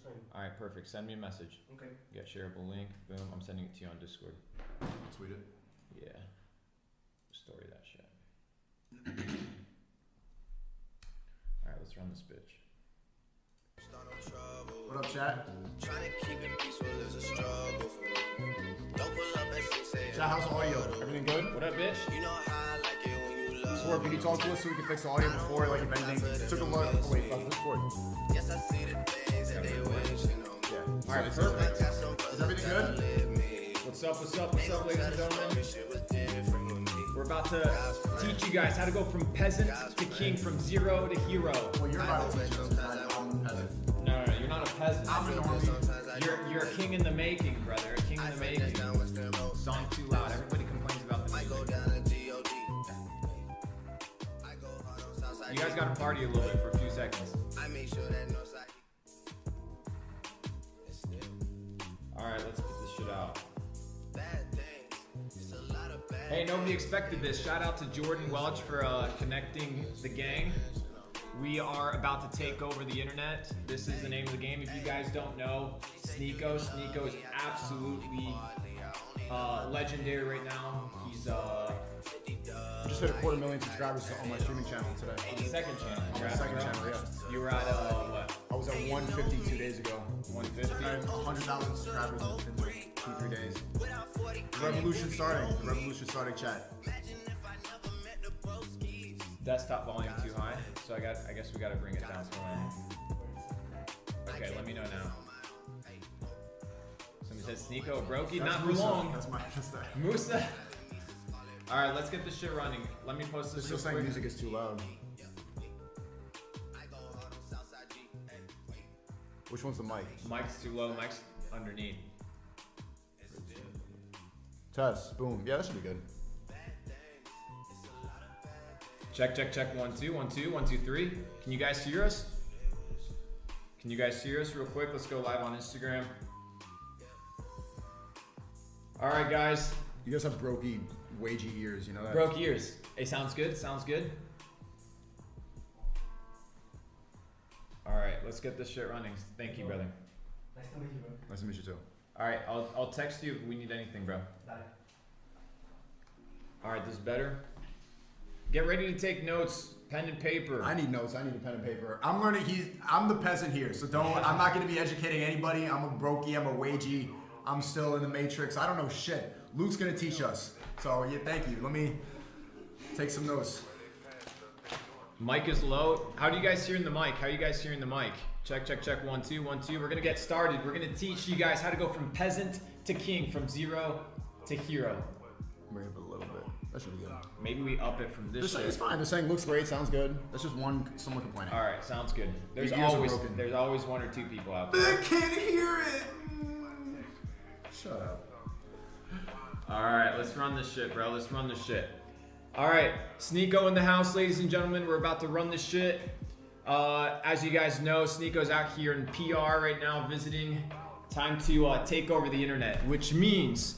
stream. All right, perfect. Send me a message. Okay. Yeah, shareable link. Boom. I'm sending it to you on Discord. Tweet it. Yeah. Story that shit. All right, let's run this bitch. What up, chat? Chat, how's the audio? Everything good? What up, bitch? Swerve, can you talk to us so we can fix the audio before, like, if anything took a look? Oh, wait, this board. Yes, I see the things that they wish, you know. Yeah. All right, perfect. Is everything good? What's up, ladies and gentlemen? We're about to teach you guys how to go from peasant to king, from zero to hero. Well, you're about to teach us. I'm a peasant. No, you're not a peasant. I'm a normie. You're a king in the making, brother. A king in the making. Song too loud. Everybody complains about the music. You guys gotta party a little bit for a few seconds. Alright, let's get this shit out. Hey, nobody expected this. Shout out to Jordan Welch for connecting the gang. We are about to take over the internet. This is the name of the game. If you guys don't know, Sneako is absolutely legendary right now. He's I just hit 250,000 subscribers on my streaming channel today. on the second channel. On the second channel, yeah. You were at what? I was at 150 2 days ago. 150? I had 100,000 subscribers in 2-3 days. The revolution starting. The revolution starting, chat. Desktop volume too high, so I guess we gotta bring it down somewhere. Okay, let me know now. Somebody says Sneako Brokey, not for long. That's my sister. Musa. All right, let's get this shit running. Let me post They're this still real saying quick. music is too loud. Which one's the mic? Mic's too low. Mic's underneath. Test. Boom. Yeah, that should be good. Check. 1 2 1 2 1 2 3. Can you guys hear us? Can you guys hear us real quick? Let's go live on Instagram. All right, guys. You guys have brokey, wagey ears, you know that? Broke ears. Hey, sounds good. Sounds good. All right, let's get this shit running. Thank you, brother. Nice to meet you, bro. Nice to meet you too. All right, I'll text you if we need anything, bro. Dale. All right, this is better. Get ready to take notes, pen and paper. I need notes. I need a pen and paper. I'm learning. I'm the peasant here, so don't. I'm not going to be educating anybody. I'm a brokey. I'm a wagey. I'm still in the matrix. I don't know shit. Luke's going to teach us. So yeah, thank you. Let me take some notes. Mic is low. How do you guys hear in the mic? How are you guys hearing the mic? Check 1 2 1 2. We're gonna get started. We're gonna teach you guys how to go from peasant to king, from zero to hero. Bring it up a little bit. That should be good. Maybe we up it from this shit. It's fine. They're saying looks great. Sounds good. That's just someone complaining. All right, sounds good. There's Your ears are always broken. there's always 1 or 2 people out there. I can't hear it. Shut up. All right, let's run this shit, bro. Let's run this shit. All right, Sneako in the house, ladies and gentlemen. We're about to run this shit. As you guys know, Sneako's out here in PR right now visiting. Time to take over the internet, which means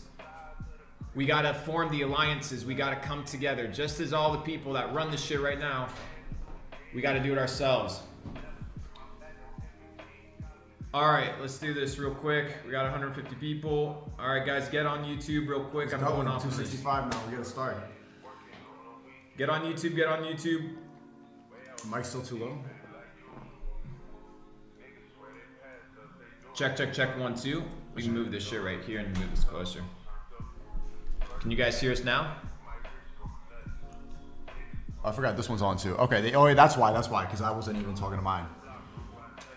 we gotta form the alliances. We gotta come together. Just as all the people that run this shit right now, we gotta do it ourselves. All right, let's do this real quick. We got 150 people. All right, guys, get on YouTube real quick. I'm going off of this. 265 now. We gotta start. Get on YouTube. Get on YouTube. Mic's still too low. Check 1 2. We can move this shit right here and move this closer. Can you guys hear us now? I forgot this one's on too. Okay, that's why, because I wasn't even talking to mine.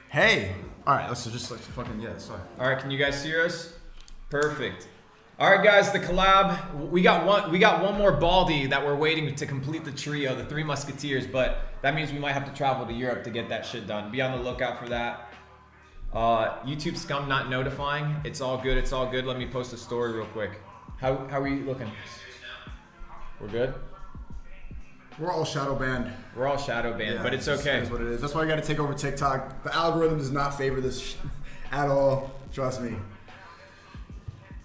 Hey! Alright, let's fucking, yeah, sorry. Alright, can you guys hear us? Perfect. Alright guys, the collab. We got one more baldy that we're waiting to complete the trio, the 3 Musketeers, but that means we might have to travel to Europe to get that shit done. Be on the lookout for that. YouTube scum not notifying. It's all good, it's all good. Let me post a story real quick. How are we looking? We're good? We're all shadow banned. We're all shadow banned, Yeah, but it's okay. That's what it is. That's why I gotta take over TikTok. The algorithm does not favor this at all. Trust me.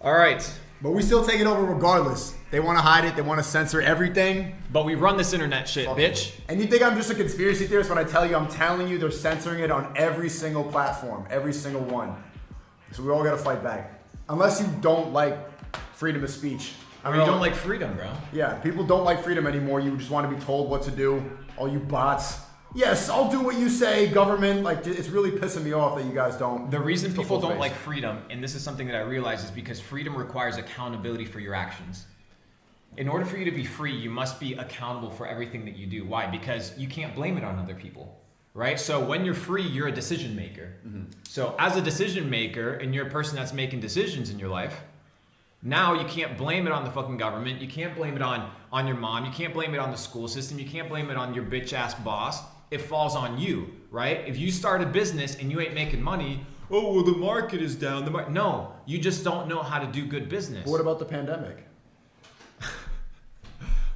All right, But we still take it over regardless. They want to hide it. They want to censor everything. But we run this internet shit, bitch. And you think I'm just a conspiracy theorist when I tell you, I'm telling you, they're censoring it on every single platform, every single one. So we all got to fight back. Unless you don't like freedom of speech. Or you don't like freedom, bro. Yeah, people don't like freedom anymore. You just want to be told what to do. All you bots. Yes, I'll do what you say, government. Like, it's really pissing me off that you guys don't. The reason people don't like freedom, and this is something that I realize, is because freedom requires accountability for your actions. In order for you to be free, you must be accountable for everything that you do. Why? Because you can't blame it on other people, right? So when you're free, you're a decision maker. Mm-hmm. So as a decision maker, and you're a person that's making decisions in your life, now you can't blame it on the fucking government. You can't blame it on your mom. You can't blame it on the school system. You can't blame it on your bitch ass boss. It falls on you, right? If you start a business and you ain't making money, oh, well, the market is down. No, you just don't know how to do good business. What about the pandemic?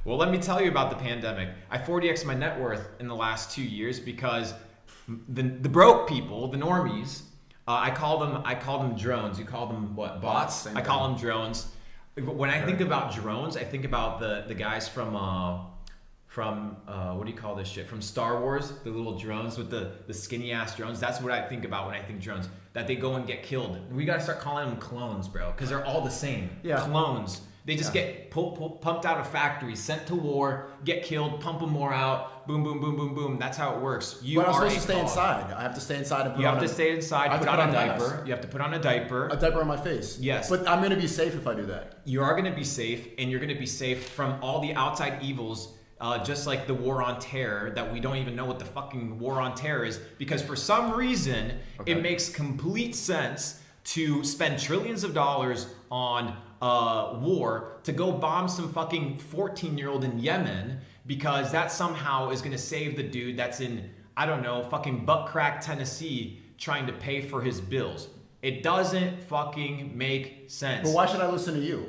Well, let me tell you about the pandemic. I 40x'd my net worth in the last 2 years because the broke people, the normies, I call them drones. You call them what? Bots? I call them drones. When I think about drones, I think about the guys from what do you call this shit? From Star Wars, the little drones with the skinny ass drones. That's what I think about when I think drones. That they go and get killed. We gotta start calling them clones, bro, because they're all the same. Yeah. Clones. They just get pumped out of factories, sent to war, get killed, pump them more out, boom, boom, boom, boom, boom. That's how it works. But I'm supposed to stay inside. I have to stay inside and put on a diaper. You have to stay inside, put on a diaper. You have to put on a diaper. A diaper on my face. Yes. But I'm going to be safe if I do that. You are going to be safe, and you're going to be safe from all the outside evils, just like the war on terror, that we don't even know what the fucking war on terror is, because for some reason, it makes complete sense to spend trillions of dollars on war to go bomb some fucking 14-year-old in Yemen, because that somehow is going to save the dude that's in, I don't know, fucking butt crack Tennessee trying to pay for his bills. It doesn't fucking make sense. But why should I listen to you?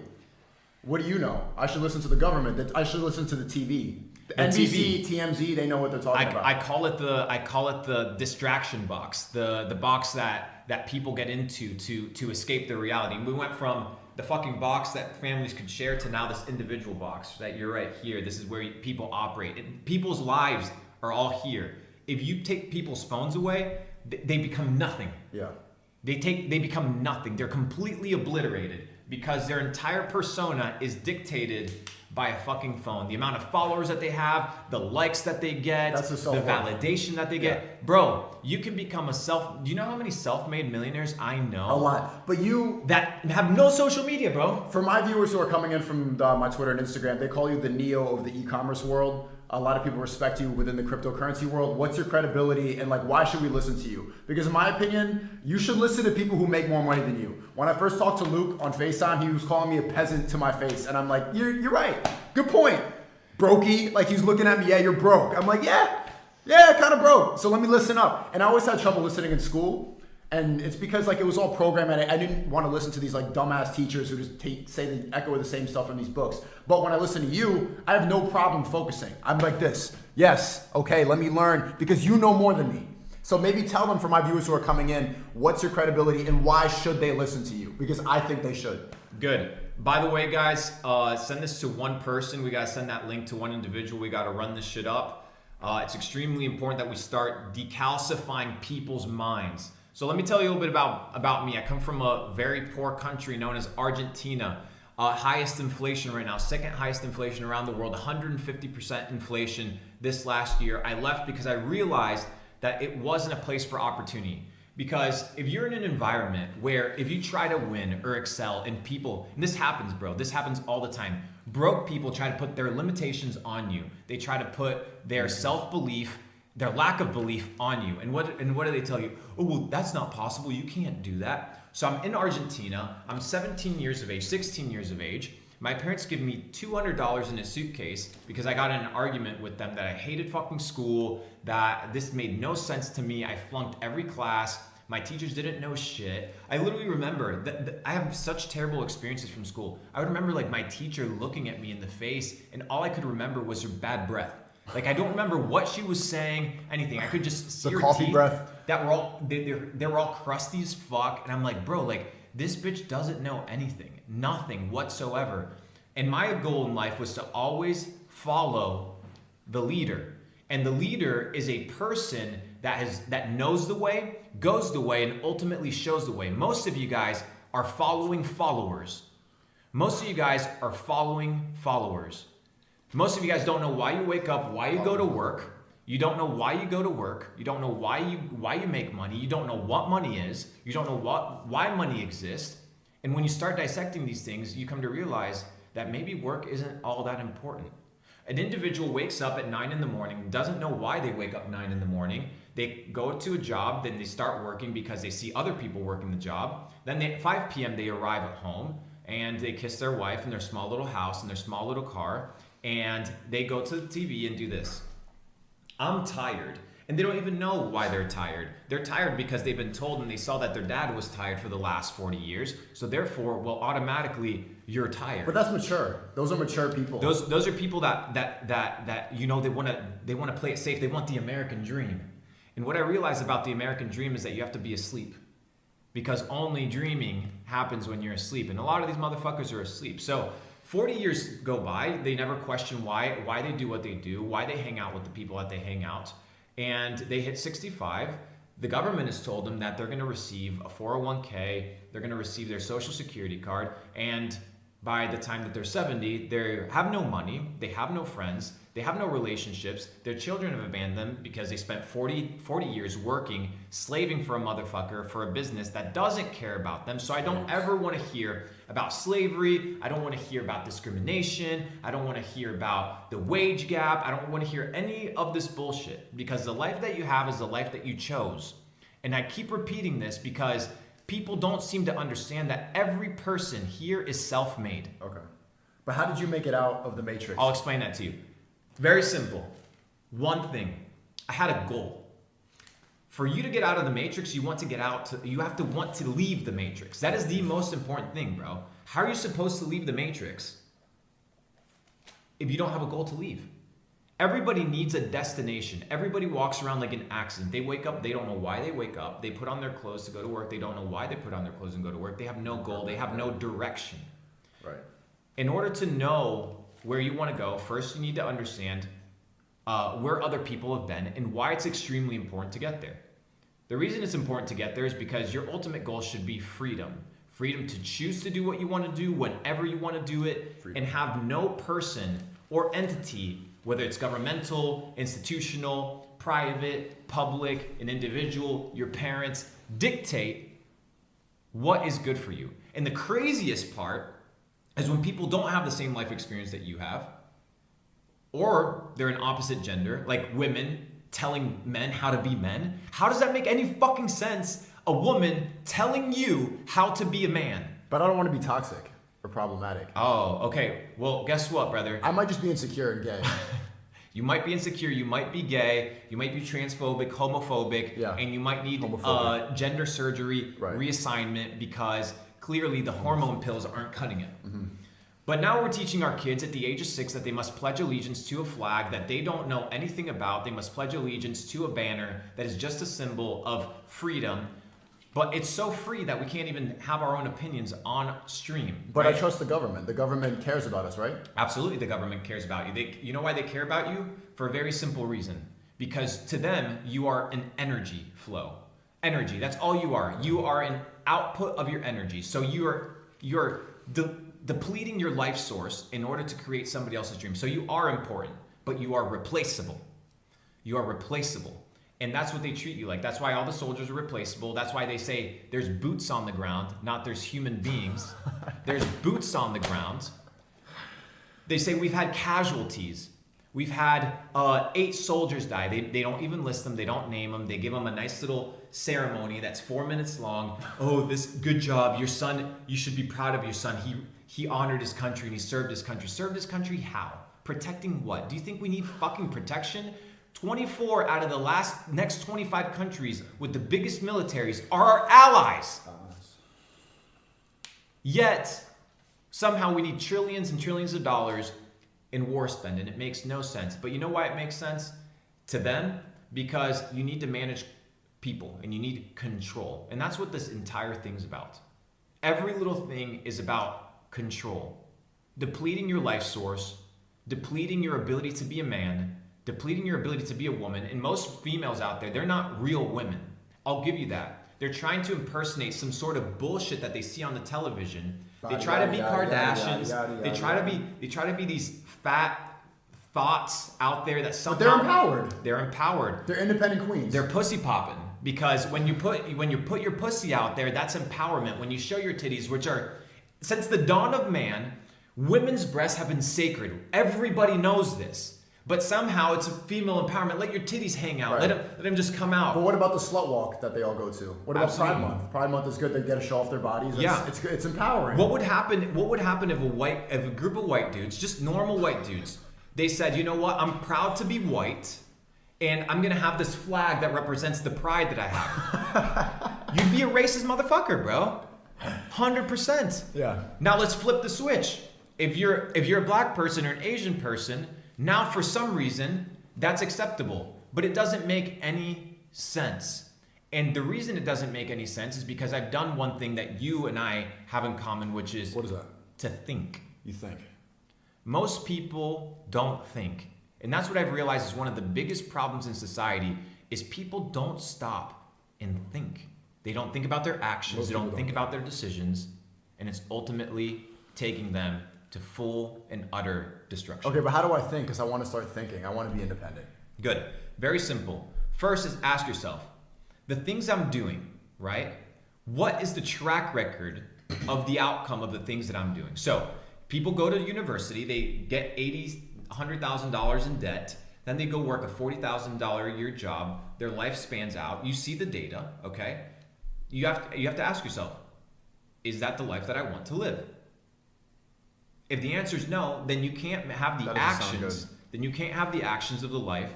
What do you know? I should listen to the government. I should listen to the TV. The NBC, TMZ, they know what they're talking about. I call it the distraction box, the box that people get into to escape their reality. And we went from the fucking box that families could share to now this individual box that you're right here. This is where people operate. And people's lives are all here. If you take people's phones away, they become nothing. Yeah. They become nothing. They're completely obliterated because their entire persona is dictated by a fucking phone. The amount of followers that they have, the likes that they get, the validation that they get. Bro, you can become do you know how many self-made millionaires I know? A lot. But that have no social media, bro. For my viewers who are coming in from my Twitter and Instagram, they call you the Neo of the e-commerce world. A lot of people respect you within the cryptocurrency world. What's your credibility, and why should we listen to you? Because in my opinion, you should listen to people who make more money than you. When I first talked to Luke on FaceTime, he was calling me a peasant to my face, and I'm like, you're right. Good point. Brokey, he's looking at me, yeah, you're broke. I'm like, yeah, kind of broke. So let me listen up. And I always had trouble listening in school. And it's because it was all programmed. I didn't want to listen to these dumbass teachers who just say they echo the same stuff in these books. But when I listen to you, I have no problem focusing. I'm like this. Yes, okay, let me learn, because you know more than me. So maybe tell them, for my viewers who are coming in, what's your credibility and why should they listen to you? Because I think they should. Good. By the way, guys, send this to one person. We got to send that link to one individual. We got to run this shit up. It's extremely important that we start decalcifying people's minds. So let me tell you a little bit about me. I come from a very poor country known as Argentina. Highest inflation right now, second highest inflation around the world, 150% inflation this last year. I left because I realized that it wasn't a place for opportunity. Because if you're in an environment where if you try to win or excel, and this happens, bro, this happens all the time. Broke people try to put their limitations on you. They try to put their self-belief, their lack of belief on you. And what do they tell you? Oh, well, that's not possible. You can't do that. So I'm in Argentina. I'm 16 years of age. My parents give me $200 in a suitcase because I got in an argument with them that I hated fucking school, that this made no sense to me. I flunked every class. My teachers didn't know shit. I literally remember that I have such terrible experiences from school. I would remember my teacher looking at me in the face, and all I could remember was her bad breath. I don't remember what she was saying, anything. I could just see her coffee teeth breath. That were all they were all crusty as fuck, and I'm like, bro, This bitch doesn't know anything, nothing whatsoever. And my goal in life was to always follow the leader. And the leader is a person that knows the way, goes the way, and ultimately shows the way. Most of you guys are following followers. Most of you guys are following followers. Most of you guys don't know why you wake up, why you go to work. You don't know why you go to work. You don't know why you make money. You don't know what money is. You don't know why money exists. And when you start dissecting these things, you come to realize that maybe work isn't all that important. An individual wakes up at 9 in the morning, doesn't know why they wake up 9 in the morning. They go to a job, then they start working because they see other people working the job. Then at 5 p.m. they arrive at home and they kiss their wife in their small little house in their small little car, and they go to the TV and do this. I'm tired. And they don't even know why they're tired. They're tired because they've been told and they saw that their dad was tired for the last 40 years. So therefore, well, automatically you're tired. But that's mature. Those are mature people. Those are people that you know, they want to play it safe. They want the American dream. And what I realized about the American dream is that you have to be asleep, because only dreaming happens when you're asleep. And a lot of these motherfuckers are asleep. So 40 years go by, they never question why they do what they do, why they hang out with the people that they hang out. And they hit 65. The government has told them that they're going to receive a 401k, they're going to receive their social security card, and by the time that they're 70, they have no money, they have no friends, they have no relationships, their children have abandoned them because they spent 40 years working, slaving for a motherfucker, for a business that doesn't care about them. So I don't ever want to hear about slavery, I don't want to hear about discrimination, I don't want to hear about the wage gap, I don't want to hear any of this bullshit, because the life that you have is the life that you chose. And I keep repeating this because people don't seem to understand that every person here is self-made. Okay. But how did you make it out of the matrix? I'll explain that to you. Very simple. One thing. I had a goal. For you to get out of the matrix, you have to want to leave the matrix. That is the most important thing, bro. How are you supposed to leave the matrix if you don't have a goal to leave? Everybody needs a destination. Everybody walks around like an accident. They wake up, they don't know why they wake up. They put on their clothes to go to work. They don't know why they put on their clothes and go to work. They have no goal. They have no direction. Right. In order to know where you want to go, first you need to understand where other people have been and why it's extremely important to get there. The reason it's important to get there is because your ultimate goal should be freedom. Freedom to choose to do what you want to do whenever you want to do it, and have no person or entity, whether it's governmental, institutional, private, public, an individual, your parents, dictate what is good for you. And the craziest part is when people don't have the same life experience that you have, or they're an opposite gender, like women telling men how to be men. How does that make any fucking sense? A woman telling you how to be a man. But I don't want to be toxic or problematic. Oh, okay. Well, guess what, brother? I might just be insecure and gay. You might be insecure, you might be gay, you might be transphobic, homophobic, and you might need gender surgery, reassignment, because clearly the hormone pills aren't cutting it. Mm-hmm. But now we're teaching our kids at the age of 6 that they must pledge allegiance to a flag that they don't know anything about. They must pledge allegiance to a banner that is just a symbol of freedom. But it's so free that we can't even have our own opinions on stream. But right? I trust the government. The government cares about us, right? Absolutely, the government cares about you. You know why they care about you? For a very simple reason. Because to them, you are an energy flow. Energy, that's all you are. You are an output of your energy. So you're depleting your life source in order to create somebody else's dream. So you are important, but you are replaceable. You are replaceable. And that's what they treat you like. That's why all the soldiers are replaceable. That's why they say there's boots on the ground, not there's human beings. There's boots on the ground. They say we've had casualties. We've had 8 soldiers die. They don't even list them. They don't name them. They give them a nice little ceremony that's 4 minutes long. Oh, this good job. Your son, you should be proud of your son. He honored his country and he served his country. Served his country how? Protecting what? Do you think we need fucking protection? 24 out of the next 25 countries with the biggest militaries are our allies. Yet, somehow we need trillions and trillions of dollars in war spend, and it makes no sense. But you know why it makes sense to them? Because you need to manage people and you need control. And that's what this entire thing's about. Every little thing is about control. Depleting your life source, depleting your ability to be a man, depleting your ability to be a woman. And most females out there, they're not real women. I'll give you that. They're trying to impersonate some sort of bullshit that they see on the television. They try to be Kardashians. They try to be these fat thoughts out there that somehow. But they're empowered. They're empowered. They're independent queens. They're pussy popping because when you put your pussy out there, that's empowerment. When you show your titties, which are since the dawn of man, women's breasts have been sacred. Everybody knows this. But somehow it's a female empowerment. Let your titties hang out. Right. Let them just come out. But what about the slut walk that they all go to? What about Absolutely. Pride Month? Pride Month is good. They get to show off their bodies. It's empowering. What would happen if a group of white dudes, just normal white dudes, they said, you know what? I'm proud to be white, and I'm gonna have this flag that represents the pride that I have. You'd be a racist motherfucker, bro. 100%. Yeah. Now let's flip the switch. If you're a black person or an Asian person, now for some reason that's acceptable, but it doesn't make any sense. And the reason it doesn't make any sense is because I've done one thing that you and I have in common, which is What is that? to think. You think? Most people don't think. And that's what I've realized is one of the biggest problems in society is people don't stop and think. They don't think about their actions, they don't think about their decisions, and it's ultimately taking them to full and utter destruction. Okay, but how do I think? Because I want to start thinking. I want to be independent. Good. Very simple. First is ask yourself, the things I'm doing, right? What is the track record of the outcome of the things that I'm doing? So people go to university, they get $100,000 in debt, then they go work a $40,000 a year job, their life spans out, you see the data, okay? You have to ask yourself, is that the life that I want to live? If the answer is no, then you can't have the actions. Then you can't have the actions of the life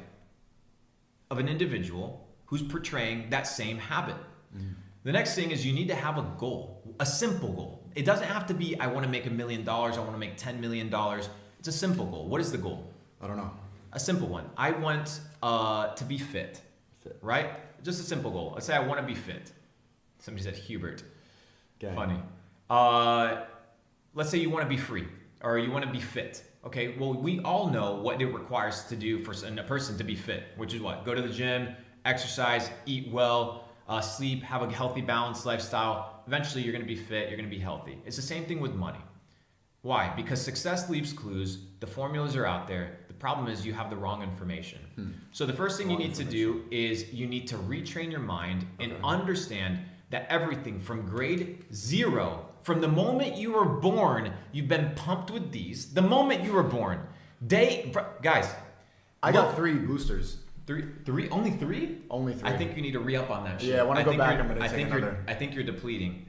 of an individual who's portraying that same habit. Mm. The next thing is you need to have a goal, a simple goal. It doesn't have to be, I want to make $1 million, I want to make $10 million. It's a simple goal. What is the goal? I don't know. A simple one. I want to be fit, right? Just a simple goal. Let's say I want to be fit. Somebody said Hubert. Okay. Funny. Let's say you want to be free or you want to be fit. Okay, well, we all know what it requires to do for a person to be fit, which is what? Go to the gym, exercise, eat well, sleep, have a healthy, balanced lifestyle. Eventually, you're going to be fit, you're going to be healthy. It's the same thing with money. Why? Because success leaves clues. The formulas are out there. The problem is you have the wrong information. So the first thing you need to do is you need to retrain your mind and understand that everything from grade 0, from the moment you were born, you've been pumped with these. The moment you were born, guys, I got 3 boosters. Three? Only 3? Only 3. I think you need to re-up on that shit. Yeah, when I go back, I'm gonna take another. I think you're depleting.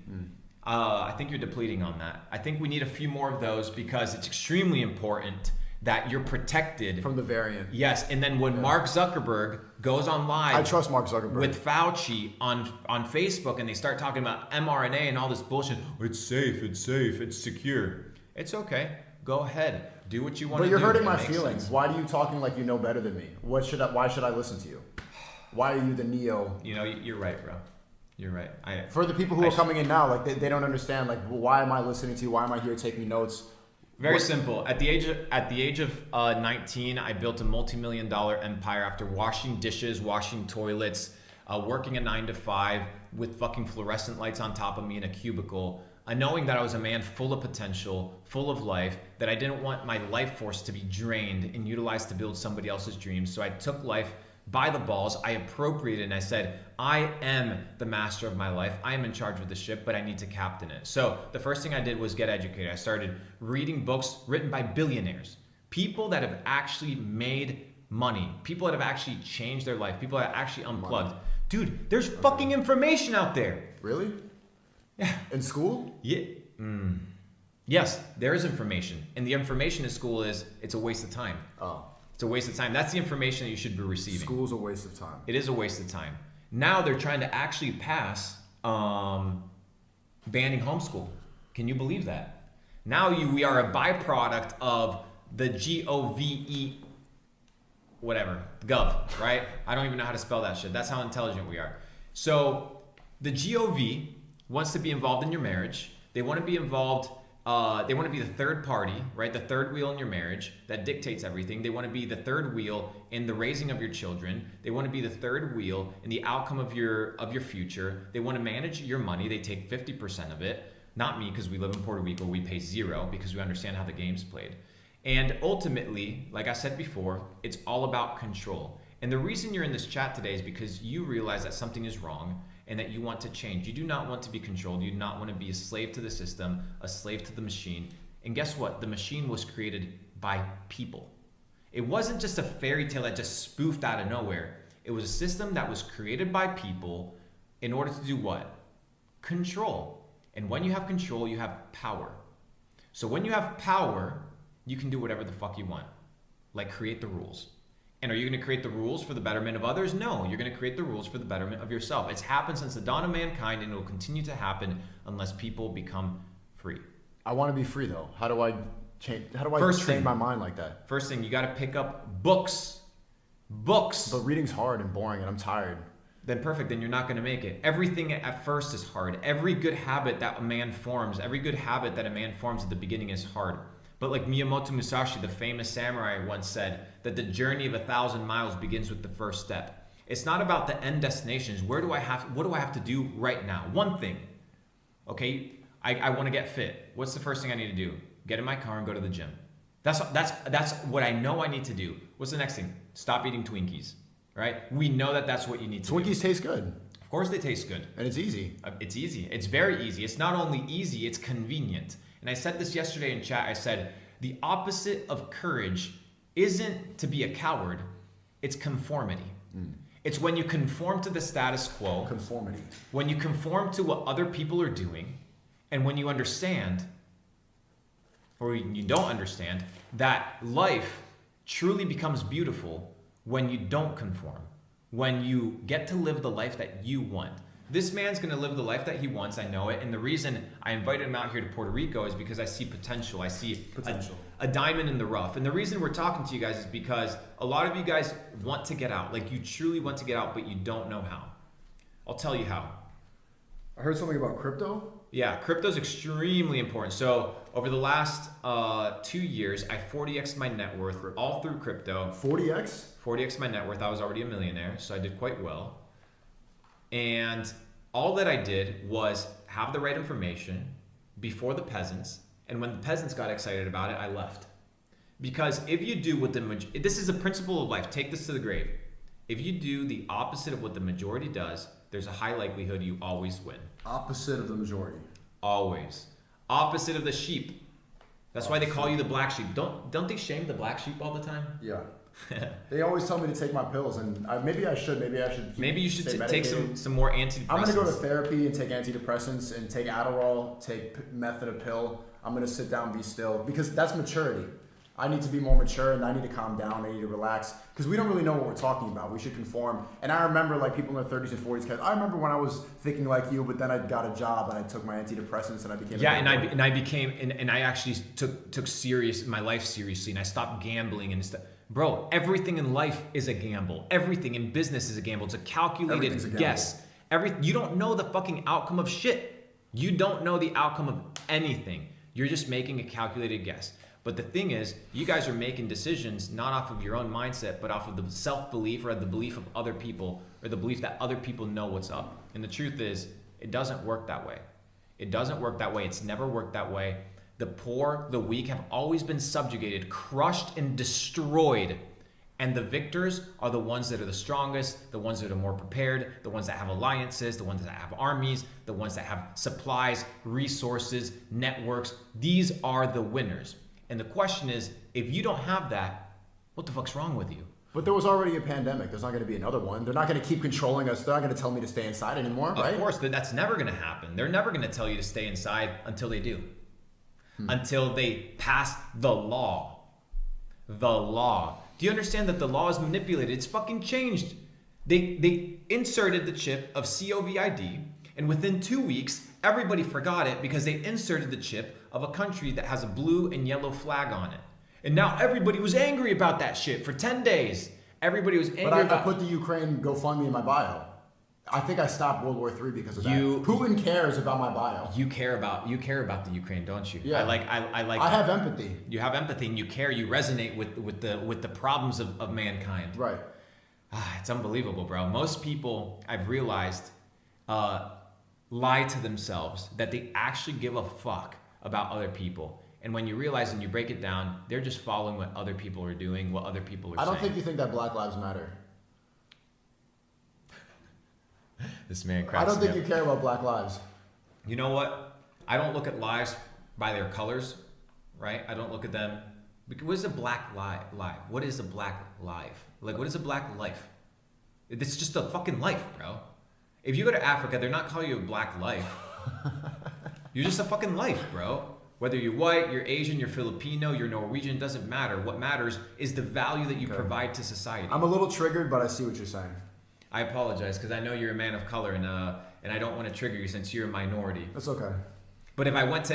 I think you're depleting on that. I think we need a few more of those because it's extremely important that you're protected From the variant. Yes, and then when Mark Zuckerberg goes on live, I trust Mark Zuckerberg. with Fauci on Facebook, and they start talking about mRNA and all this bullshit. It's safe, it's secure. It's okay. Go ahead, do what you want to But do. you're hurting It my makes feelings. sense. Why are you talking like you know better than me? Why should I listen to you? Why are you the Neo? You know, you're right, bro. You're right. For the people who are coming in now, like they don't understand. Like, why am I listening to you? Why am I here taking notes? Very simple. At the age of 19, I built a multi-million-dollar empire after washing dishes, washing toilets, working a 9 to 5 with fucking fluorescent lights on top of me in a cubicle, knowing that I was a man full of potential, full of life, that I didn't want my life force to be drained and utilized to build somebody else's dreams. So I took life by the balls, I appropriated, and I said, I am the master of my life. I am in charge of the ship, but I need to captain it. So the first thing I did was get educated. I started reading books written by billionaires, people that have actually made money, people that have actually changed their life, people that are actually unplugged. Dude, there's fucking information out there. Really? Yeah. In school? Yeah. Yes, there is information. And the information in school is, it's a waste of time. Oh. It's a waste of time. That's the information that you should be receiving. School's a waste of time. It is a waste of time. Now they're trying to actually pass banning homeschool. Can you believe that? Now we are a byproduct of the GOVE, whatever, gov, right? I don't even know how to spell that shit. That's how intelligent we are. So the GOV wants to be involved in your marriage. They want to be involved. They want to be the third party, right? The third wheel in your marriage that dictates everything. They want to be the third wheel in the raising of your children. They want to be the third wheel in the outcome of your future. They want to manage your money. They take 50% of it. Not me, because we live in Puerto Rico. We pay 0 because we understand how the game's played. And ultimately, like I said before, it's all about control. And the reason you're in this chat today is because you realize that something is wrong and that you want to change. You do not want to be controlled. You do not want to be a slave to the system, a slave to the machine. And guess what? The machine was created by people. It wasn't just a fairy tale that just spoofed out of nowhere. It was a system that was created by people in order to do what? Control. And when you have control, you have power. So when you have power, you can do whatever the fuck you want. Like create the rules. And are you going to create the rules for the betterment of others? No, you're going to create the rules for the betterment of yourself. It's happened since the dawn of mankind, and it will continue to happen unless people become free. I want to be free though. How do I change? How do I train my mind like that? First thing, you got to pick up books. Books. But reading's hard and boring, and I'm tired. Then perfect. Then you're not going to make it. Everything at first is hard. Every good habit that a man forms, at the beginning is hard. But like Miyamoto Musashi, the famous samurai, once said that the journey of 1,000 miles begins with the first step. It's not about the end destinations. What do I have to do right now? One thing. Okay, I want to get fit. What's the first thing I need to do? Get in my car and go to the gym. That's what I know I need to do. What's the next thing? Stop eating Twinkies. Right? We know that that's what you need to do. Twinkies taste good. Of course they taste good. And it's easy. It's easy. It's very easy. It's not only easy, it's convenient. And I said this yesterday in chat. I said, the opposite of courage isn't to be a coward, it's conformity. It's when you conform to the status quo. Conformity. When you conform to what other people are doing, and when you understand, or you don't understand, that life truly becomes beautiful when you don't conform. When you get to live the life that you want. This man's gonna live the life that he wants, I know it. And the reason I invited him out here to Puerto Rico is because I see potential. I see a diamond in the rough. And the reason we're talking to you guys is because a lot of you guys want to get out. Like you truly want to get out, but you don't know how. I'll tell you how. I heard something about crypto. Yeah, crypto's extremely important. So over the last 2 years, I 40x'd my net worth all through crypto. 40x? 40x'd my net worth. I was already a millionaire, so I did quite well. And all that I did was have the right information before the peasants. And when the peasants got excited about it, I left. Because if you do what this is a principle of life, take this to the grave. If you do the opposite of what the majority does, there's a high likelihood you always win. Opposite of the majority. Always. Opposite of the sheep. That's why they call you the black sheep. Don't they shame the black sheep all the time? Yeah. They always tell me to take my pills, and maybe I should. Maybe you should take some more antidepressants. I'm gonna go to therapy and take antidepressants and take Adderall, take meth in a pill. I'm gonna sit down, be still, because that's maturity. I need to be more mature, and I need to calm down. I need to relax, because we don't really know what we're talking about. We should conform. And I remember like people in their 30s and 40s. Cause I remember when I was thinking like you, but then I got a job and I took my antidepressants and I became I actually took my life seriously, and I stopped gambling and stuff. Bro, everything in life is a gamble. Everything in business is a gamble. It's a calculated guess. You don't know the fucking outcome of shit. You don't know the outcome of anything. You're just making a calculated guess. But the thing is, you guys are making decisions not off of your own mindset, but off of the self-belief or the belief of other people, or the belief that other people know what's up. And the truth is, it doesn't work that way. It doesn't work that way. It's never worked that way. The poor, the weak have always been subjugated, crushed, and destroyed. And the victors are the ones that are the strongest, the ones that are more prepared, the ones that have alliances, the ones that have armies, the ones that have supplies, resources, networks. These are the winners. And the question is, if you don't have that, what the fuck's wrong with you? But there was already a pandemic. There's not going to be another one. They're not going to keep controlling us. They're not going to tell me to stay inside anymore, right? Of course, that's never going to happen. They're never going to tell you to stay inside until they do. Until they pass the law. The law. Do you understand that the law is manipulated? It's fucking changed. They inserted the chip of COVID, and within 2 weeks, everybody forgot it because they inserted the chip of a country that has a blue and yellow flag on it. And now everybody was angry about that shit for 10 days. Everybody was angry But I put the Ukraine GoFundMe in my bio. I think I stopped World War III because of You- that. Putin cares about my bio. You care about the Ukraine, don't you? Yeah. I have empathy. You have empathy and you care. You resonate with the problems of mankind. Right. It's unbelievable, bro. Most people, I've realized, lie to themselves that they actually give a fuck about other people. And when you realize and you break it down, they're just following what other people are doing, what other people are saying. I don't think you think that Black Lives Matter. This man cracks I don't me think up. you care about Black lives. You know what? I don't look at lives by their colors, right? I don't look at them. What is a black life? What is a black life? Like, what is a black life? It's just a fucking life, bro. If you go to Africa, they're not calling you a black life. You're just a fucking life, bro. Whether you're white, you're Asian, you're Filipino, you're Norwegian, doesn't matter. What matters is the value that you provide to society. I'm a little triggered, but I see what you're saying. I apologize because I know you're a man of color and I don't want to trigger you since you're a minority. That's okay. But if I went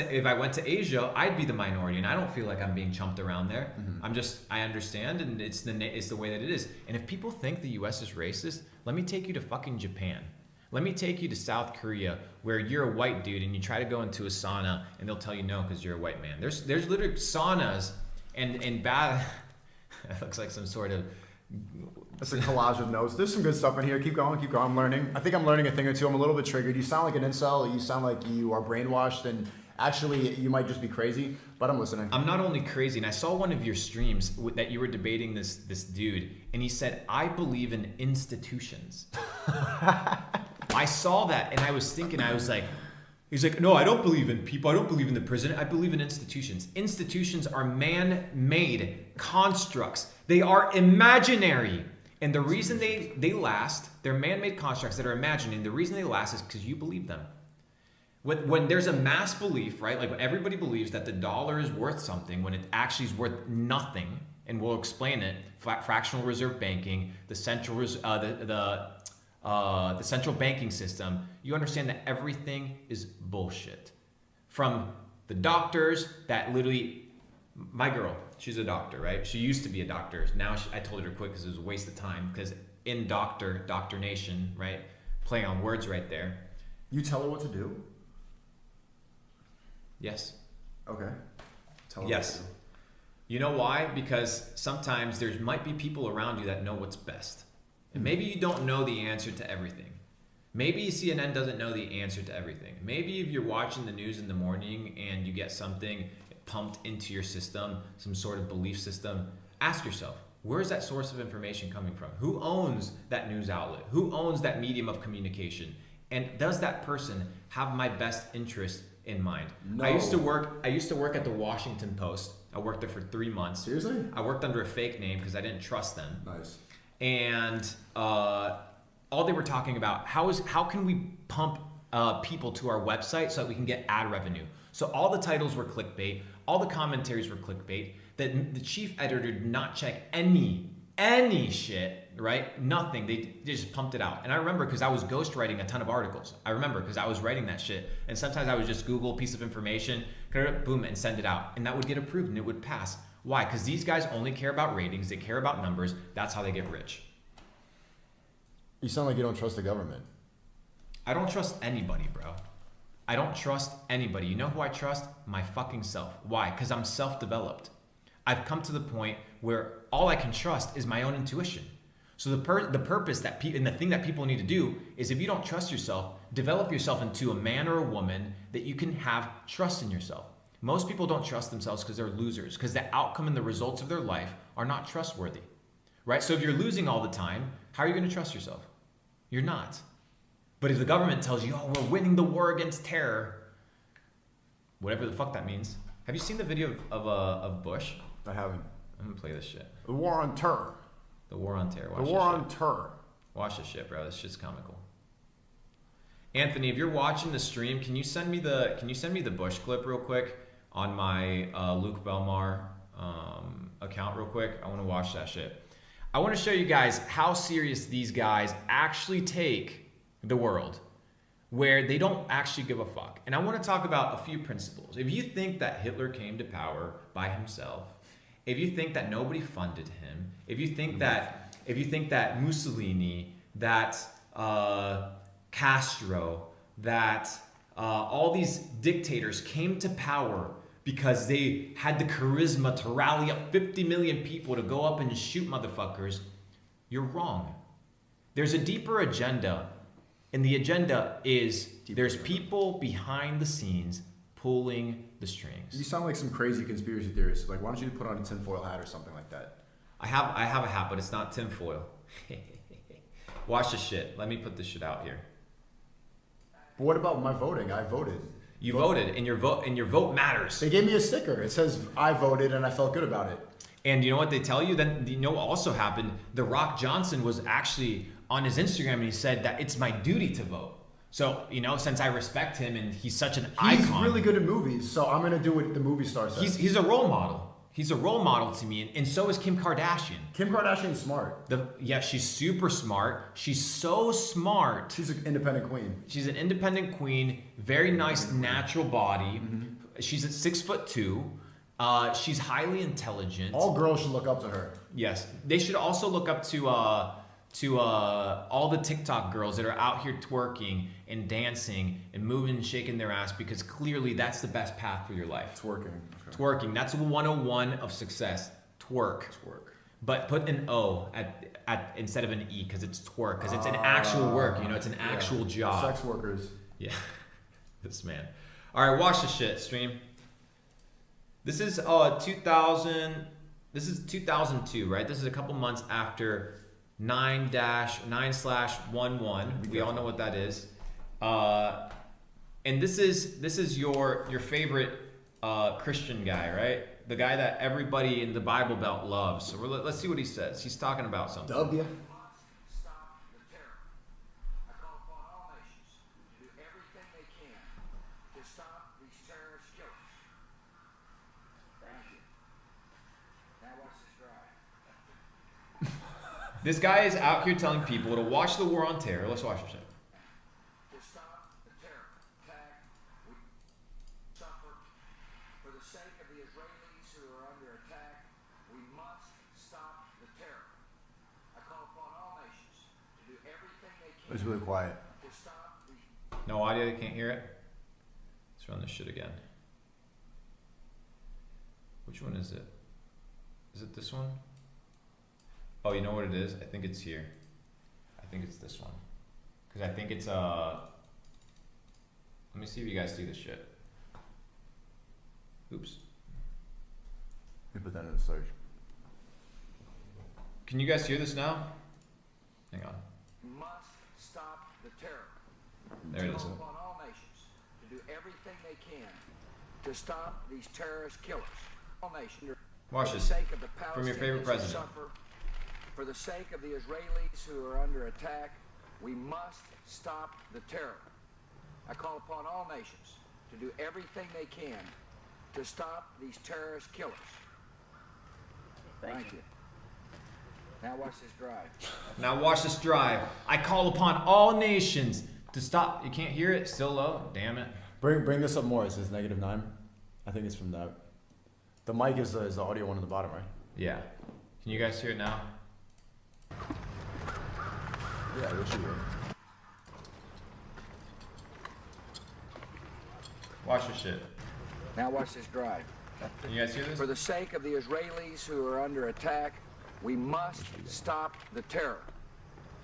to Asia, I'd be the minority, and I don't feel like I'm being chumped around there. Mm-hmm. I understand, and it's the way that it is. And if people think the U.S. is racist, let me take you to fucking Japan. Let me take you to South Korea, where you're a white dude and you try to go into a sauna, and they'll tell you no because you're a white man. There's literally saunas and bad. That looks like some sort of. That's a collage of notes. There's some good stuff in here. Keep going, keep going. I'm learning. I think I'm learning a thing or two. I'm a little bit triggered. You sound like an incel. You sound like you are brainwashed, and actually you might just be crazy, but I'm listening. I'm not only crazy, and I saw one of your streams that you were debating this dude, and he said, I believe in institutions. I saw that, and I was thinking, I was like, he's like, no, I don't believe in people. I don't believe in the president. I believe in institutions. Institutions are man-made constructs. They are imaginary. And the reason they last, they're man-made constructs that are imaginary. The reason they last is because you believe them. When there's a mass belief, right? Like when everybody believes that the dollar is worth something when it actually is worth nothing, and we'll explain it. Fractional reserve banking, the central banking system. You understand that everything is bullshit. From the doctors that literally, my girl, she's a doctor, right? She used to be a doctor. Now I told her to quit because it was a waste of time. Because in doctrination, right? Playing on words right there. You tell her what to do? Yes. Okay. Tell her Yes. what to do. You know why? Because sometimes there might be people around you that know what's best. And maybe you don't know the answer to everything. Maybe CNN doesn't know the answer to everything. Maybe if you're watching the news in the morning and you get something pumped into your system, some sort of belief system, ask yourself, where is that source of information coming from? Who owns that news outlet? Who owns that medium of communication? And does that person have my best interest in mind? No. I used to work at the Washington Post. I worked there for 3 months. Seriously? I worked under a fake name because I didn't trust them. Nice. And all they were talking about, how can we pump people to our website so that we can get ad revenue? So all the titles were clickbait, all the commentaries were clickbait. The chief editor did not check any shit, right? Nothing. They just pumped it out. And I remember because I was ghostwriting a ton of articles. I remember because I was writing that shit. And sometimes I would just Google a piece of information, boom, and send it out. And that would get approved and it would pass. Why? Because these guys only care about ratings. They care about numbers. That's how they get rich. You sound like you don't trust the government. I don't trust anybody, bro. I don't trust anybody. You know who I trust? My fucking self. Why? Because I'm self-developed. I've come to the point where all I can trust is my own intuition. So the purpose and the thing that people need to do is, if you don't trust yourself, develop yourself into a man or a woman that you can have trust in yourself. Most people don't trust themselves because they're losers, because the outcome and the results of their life are not trustworthy, right? So if you're losing all the time, how are you going to trust yourself? You're not. But if the government tells you, oh, we're winning the war against terror, whatever the fuck that means. Have you seen the video of Bush? I haven't. I'm gonna play this shit. The war on terror. The war on terror. The war on terror. Watch this shit, bro. This shit's comical. Anthony, if you're watching the stream, can you send me the Bush clip real quick on my Luke Belmar account real quick? I want to watch that shit. I want to show you guys how serious these guys actually take the world, where they don't actually give a fuck. And I want to talk about a few principles. If you think that Hitler came to power by himself, if you think that nobody funded him, if you think that Mussolini, that Castro, that all these dictators came to power because they had the charisma to rally up 50 million people to go up and shoot motherfuckers, you're wrong. There's a deeper agenda, and the agenda is there's people behind the scenes pulling the strings. You sound like some crazy conspiracy theorist. Like, why don't you put on a tinfoil hat or something like that? I have a hat, but it's not tinfoil. Watch this shit. Let me put this shit out here. But what about my voting? I voted. You voted, and your vote matters. They gave me a sticker. It says I voted and I felt good about it. And you know what they tell you? Then you know what also happened? The Rock Johnson was actually on his Instagram and he said that it's my duty to vote. So, you know, since I respect him and he's such an icon. He's really good at movies, so I'm gonna do what the movie star says. He's a role model. He's a role model to me, and so is Kim Kardashian. Kim Kardashian's smart. Yeah, she's super smart. She's so smart. She's an independent queen. She's an independent queen. Very nice natural body. She's at 6'2". She's highly intelligent. All girls should look up to her. Yes, they should also look up to all the TikTok girls that are out here twerking and dancing and moving and shaking their ass, because clearly that's the best path for your life. Twerking. Okay. Twerking. That's 101 of success. Twerk. But put an O at instead of an E, because it's twerk, because it's an actual work. You know, it's an actual job. Sex workers. Yeah. This man. All right, watch the shit, stream. This is 2000. This is 2002, right? This is a couple months after 9-9/11. We all know what that is. And this is your favorite Christian guy, right? The guy that everybody in the Bible Belt loves. So let's see what he says. He's talking about something. W. Stop the terror. I call upon all nations to do everything they can to stop these terrorist killers. Thank you. Now watch this drive. This guy is out here telling people to watch the war on terror. Let's watch this shit. To stop the terror attack we suffer. For the sake of the Israelis who are under attack, we must stop the terror. I call upon all nations to do everything they can It's really quiet. to stop these. No audio, you can't hear it. Let's run this shit again. Which one is it? Is it this one? Oh, you know what it is? I think it's here. I think it's this one. Because I think it's let me see if you guys see this shit. Oops. You put that in the search. Can you guys hear this now? Hang on. Must stop the terror. There it is. Call upon all nations to do everything they can to stop these terrorist killers. All nations. Watch For the this. sake of the From your favorite Palestinians who president. suffer, for the sake of the Israelis who are under attack, we must stop the terror. I call upon all nations to do everything they can to stop these terrorist killers. Thank you. Now watch this drive. Now watch this drive. I call upon all nations to stop. You can't hear it? Still low? Damn it. Bring this up more. It says -9. I think it's from that. The mic is the audio one on the bottom, right? Yeah. Can you guys hear it now? Yeah, what you hear? Watch this shit. Now watch this drive. Can you guys hear this? For the sake of the Israelis who are under attack, we must stop the terror.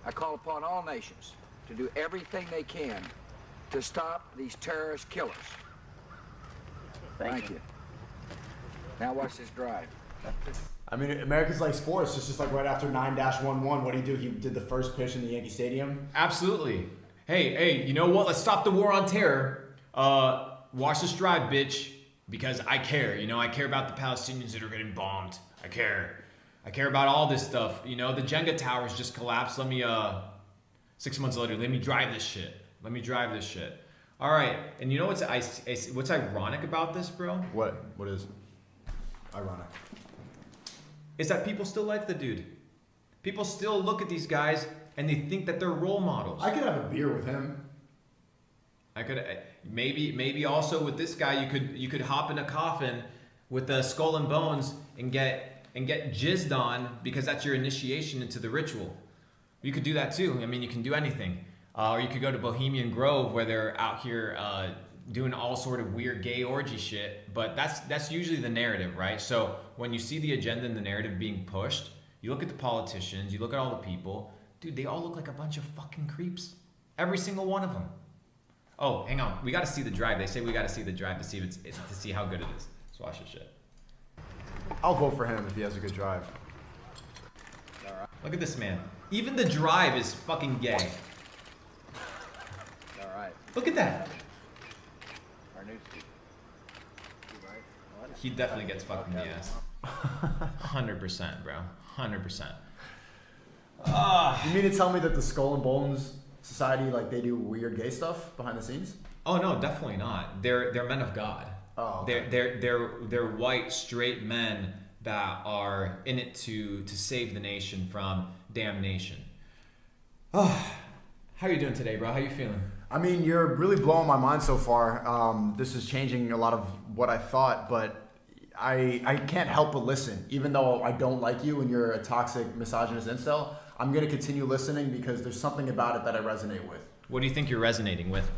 I call upon all nations to do everything they can to stop these terrorist killers. Thank you. Now watch this drive. I mean, America's like sports. It's just like right after 9-11, what did he do? He did the first pitch in the Yankee Stadium. Absolutely. Hey, you know what? Let's stop the war on terror. Watch this drive, bitch. Because I care. You know, I care about the Palestinians that are getting bombed. I care. I care about all this stuff. You know, the Jenga towers just collapsed. Let me, 6 months later, let me drive this shit. Let me drive this shit. All right. And you know what's ironic about this, bro? What? What is ironic? Is that people still like the dude. People still look at these guys and they think that they're role models. I could have a beer with him. I could maybe also with this guy you could hop in a coffin with a skull and bones and get jizzed on because that's your initiation into the ritual. You could do that too. I mean, you can do anything. Or you could go to Bohemian Grove where they're out here doing all sort of weird gay orgy shit. But that's usually the narrative, right? So when you see the agenda and the narrative being pushed, you look at the politicians, you look at all the people, dude, they all look like a bunch of fucking creeps. Every single one of them. Oh, hang on. We got to see the drive. They say we got to see the drive to see if to see how good it is. Let's watch this shit. I'll vote for him if he has a good drive. Look at this man. Even the drive is fucking gay. All right. Look at that. Our new Steve. Right? What? He definitely gets fucked in the ass. 100%, bro. 100%. You mean to tell me that the Skull and Bones Society, like, they do weird gay stuff behind the scenes? Oh no, definitely not. They're men of God. Oh, okay. They're white straight men that are in it to save the nation from damnation. Oh, how are you doing today, bro? How you feeling? I mean, you're really blowing my mind so far. This is changing a lot of what I thought, but I can't help but listen. Even though I don't like you and you're a toxic, misogynist incel, I'm going to continue listening because there's something about it that I resonate with. What do you think you're resonating with?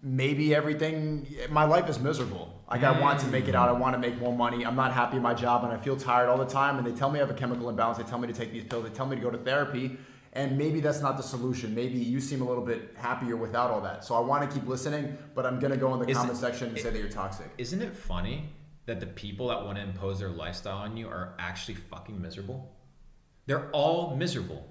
Maybe everything. My life is miserable. Like, I want to make it out. I want to make more money. I'm not happy in my job and I feel tired all the time. And they tell me I have a chemical imbalance. They tell me to take these pills. They tell me to go to therapy. And maybe that's not the solution. Maybe you seem a little bit happier without all that. So I want to keep listening, but I'm going to go in the comment section and say that you're toxic. Isn't it funny that the people that want to impose their lifestyle on you are actually fucking miserable? They're all miserable.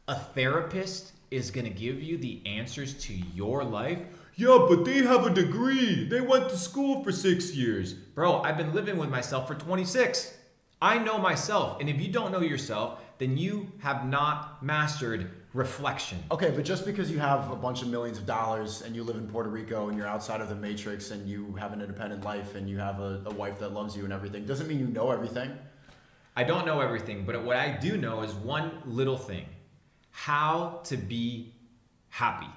A therapist is going to give you the answers to your life. Yeah, but they have a degree. They went to school for 6 years. Bro, I've been living with myself for 26. I know myself. And if you don't know yourself, then you have not mastered reflection. Okay, but just because you have a bunch of millions of dollars and you live in Puerto Rico and you're outside of the matrix and you have an independent life and you have a wife that loves you and everything, doesn't mean you know everything. I don't know everything, but what I do know is one little thing. How to be happy.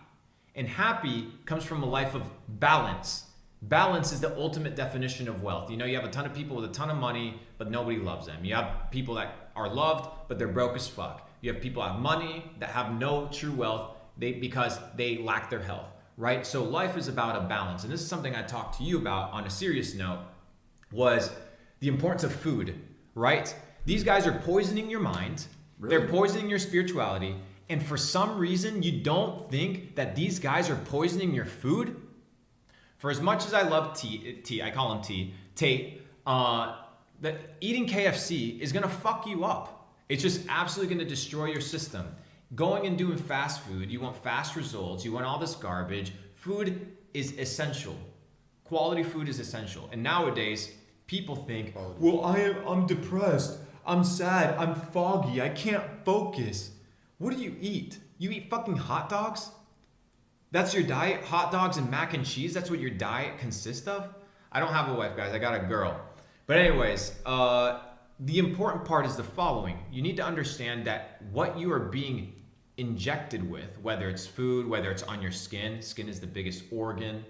And happy comes from a life of balance. Balance is the ultimate definition of wealth. You know, you have a ton of people with a ton of money, but nobody loves them. You have people that are loved, but they're broke as fuck. You have people that have money that have no true wealth because they lack their health, right? So life is about a balance. And this is something I talked to you about on a serious note, was the importance of food, right? These guys are poisoning your mind. Really? They're poisoning your spirituality. And for some reason, you don't think that these guys are poisoning your food? For as much as I love T, I call him Tate, that eating KFC is gonna fuck you up. It's just absolutely gonna destroy your system. Going and doing fast food, you want fast results, you want all this garbage. Food is essential. Quality food is essential. And nowadays, people think, well, I'm depressed, I'm sad, I'm foggy, I can't focus. What do you eat? You eat fucking hot dogs? That's your diet? Hot dogs and mac and cheese? That's what your diet consists of? I don't have a wife, guys. I got a girl. But anyways, the important part is the following. You need to understand that what you are being injected with, whether it's food, whether it's on your skin is the biggest organ,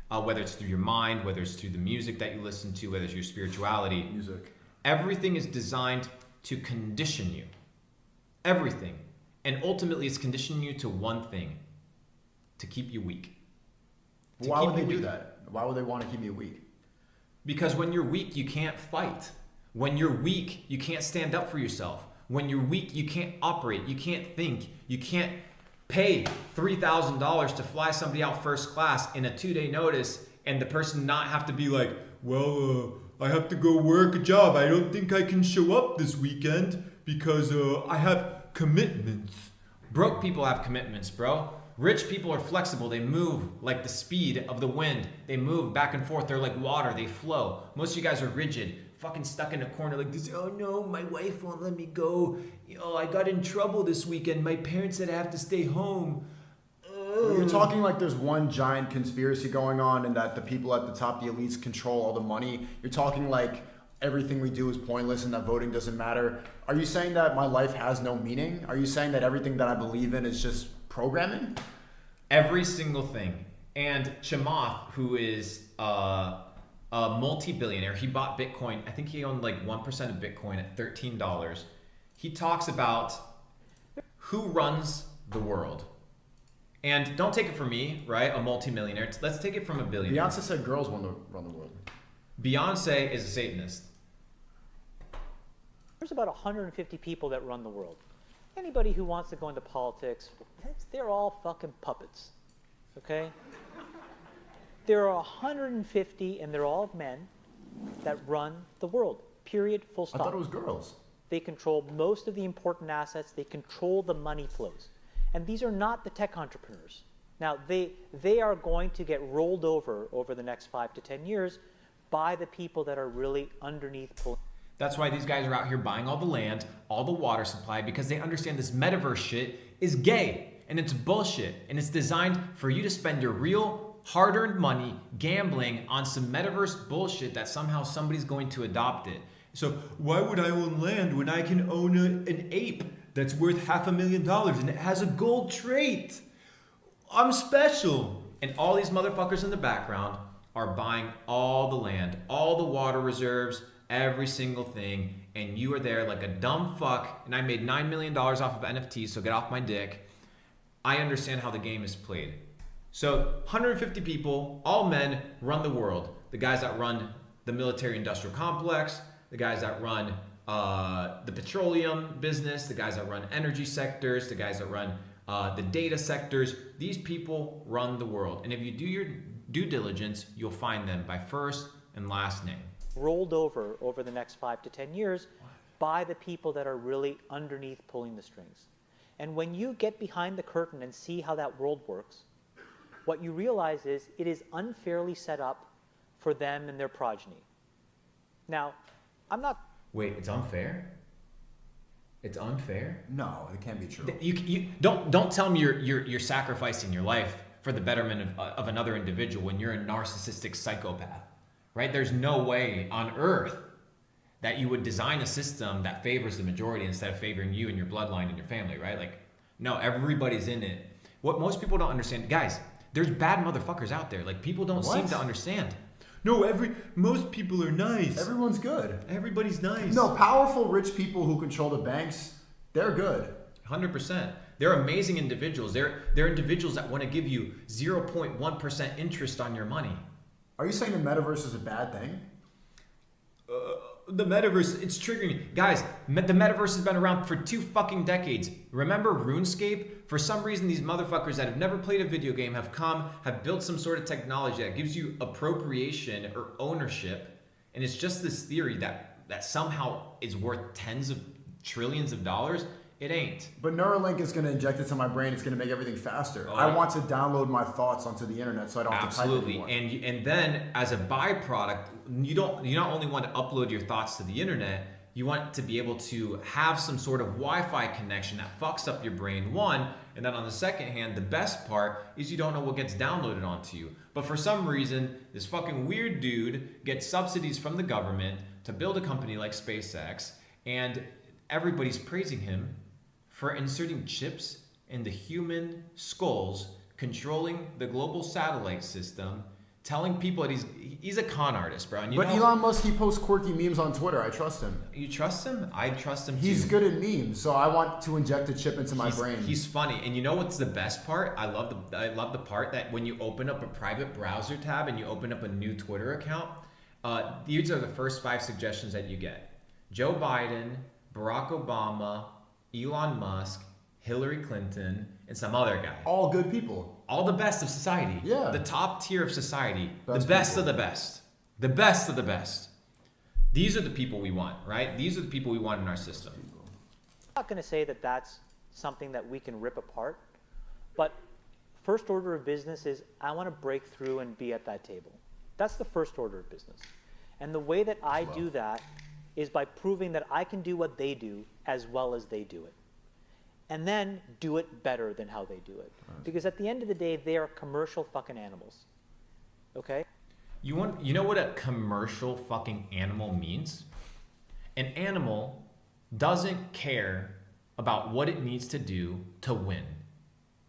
whether it's through your mind, whether it's through the music that you listen to, whether it's your spirituality. Music. Everything is designed to condition you. Everything. And ultimately, it's conditioning you to one thing. To keep you weak. Why would they do that? Why would they want to keep you weak? Because when you're weak, you can't fight. When you're weak, you can't stand up for yourself. When you're weak, you can't operate. You can't think. You can't pay $3,000 to fly somebody out first class in a 2-day notice and the person not have to be like, well, I have to go work a job. I don't think I can show up this weekend because I have commitments. Broke people have commitments, bro. Rich people are flexible. They move like the speed of the wind. They move back and forth. They're like water. They flow. Most of you guys are rigid, fucking stuck in a corner like this. Oh no, my wife won't let me go. Oh, I got in trouble this weekend. My parents said I have to stay home. You're talking like there's one giant conspiracy going on and that the people at the top, the elites, control all the money. You're talking like everything we do is pointless and that voting doesn't matter. Are you saying that my life has no meaning? Are you saying that everything that I believe in is just programming? Every single thing. And Chamath, who is a multi-billionaire, he bought Bitcoin. I think he owned like 1% of Bitcoin at $13. He talks about who runs the world. And don't take it from me, right? A multimillionaire. Let's take it from a billionaire. Beyonce said girls want to run the world. Beyonce is a Satanist. There's about 150 people that run the world. Anybody who wants to go into politics, they're all fucking puppets, okay? There are 150, and they're all men, that run the world, period, full I stop. thought it was girls. They control most of the important assets. They control the money flows. And these are not the tech entrepreneurs. Now, they are going to get rolled over the next 5 to 10 years by the people that are really underneath pulling. That's why these guys are out here buying all the land, all the water supply, because they understand this metaverse shit is gay and it's bullshit. And it's designed for you to spend your real hard-earned money gambling on some metaverse bullshit that somehow somebody's going to adopt it. So why would I own land when I can own an ape that's worth $500,000 and it has a gold trait? I'm special. And all these motherfuckers in the background are buying all the land, all the water reserves, every single thing, and you are there like a dumb fuck, and I made $9 million off of NFTs, so get off my dick. I understand how the game is played. So 150 people, all men, run the world. The guys that run the military-industrial complex, the guys that run the petroleum business, the guys that run energy sectors, the guys that run the data sectors. These people run the world. And if you do your due diligence, you'll find them by first and last name. Rolled over the next 5 to 10 years by the people that are really underneath pulling the strings. And when you get behind the curtain and see how that world works, what you realize is it is unfairly set up for them and their progeny. Now, I'm not... Wait, it's unfair? It's unfair? No, it can't be true. You don't tell me you're sacrificing your life for the betterment of another individual when you're a narcissistic psychopath. Right? There's no way on earth that you would design a system that favors the majority instead of favoring you and your bloodline and your family, right? Like, no, everybody's in it. What most people don't understand, guys, there's bad motherfuckers out there. Like, people don't seem to understand. No, most people are nice. Everyone's good. Everybody's nice. No, powerful, rich people who control the banks, they're good. 100%. They're amazing individuals. They're individuals that want to give you 0.1% interest on your money. Are you saying the metaverse is a bad thing? The metaverse, it's triggering. Guys, the metaverse has been around for 2 fucking decades. Remember RuneScape? For some reason, these motherfuckers that have never played a video game have built some sort of technology that gives you appropriation or ownership. And it's just this theory that somehow is worth tens of trillions of dollars. It ain't. But Neuralink is going to inject it to my brain. It's going to make everything faster. Oh, I want to download my thoughts onto the internet so I don't have to type Absolutely. anymore. And then as a byproduct, you not only want to upload your thoughts to the internet, you want to be able to have some sort of Wi-Fi connection that fucks up your brain, one, and then on the second hand, the best part is you don't know what gets downloaded onto you. But for some reason, this fucking weird dude gets subsidies from the government to build a company like SpaceX, and everybody's praising him for inserting chips in the human skulls, controlling the global satellite system, telling people that he's a con artist, bro. And But Elon Musk, he posts quirky memes on Twitter. I trust him. You trust him? I trust him too. He's good at memes, so I want to inject a chip into my brain. He's funny. And you know what's the best part? I love the part that when you open up a private browser tab and you open up a new Twitter account, these are the first 5 suggestions that you get. Joe Biden, Barack Obama, Elon Musk, Hillary Clinton, and some other guy. All good people. All the best of society. Yeah. The top tier of society. Best the best people. of the best. The best of the best. These are the people we want, right? These are the people we want in our system. I'm not going to say that that's something that we can rip apart, but first order of business is I want to break through and be at that table. That's the first order of business. And the way that I do that is by proving that I can do what they do as well as they do it. And then do it better than how they do it. Because at the end of the day, they are commercial fucking animals. Okay? You know what a commercial fucking animal means? An animal doesn't care about what it needs to do to win,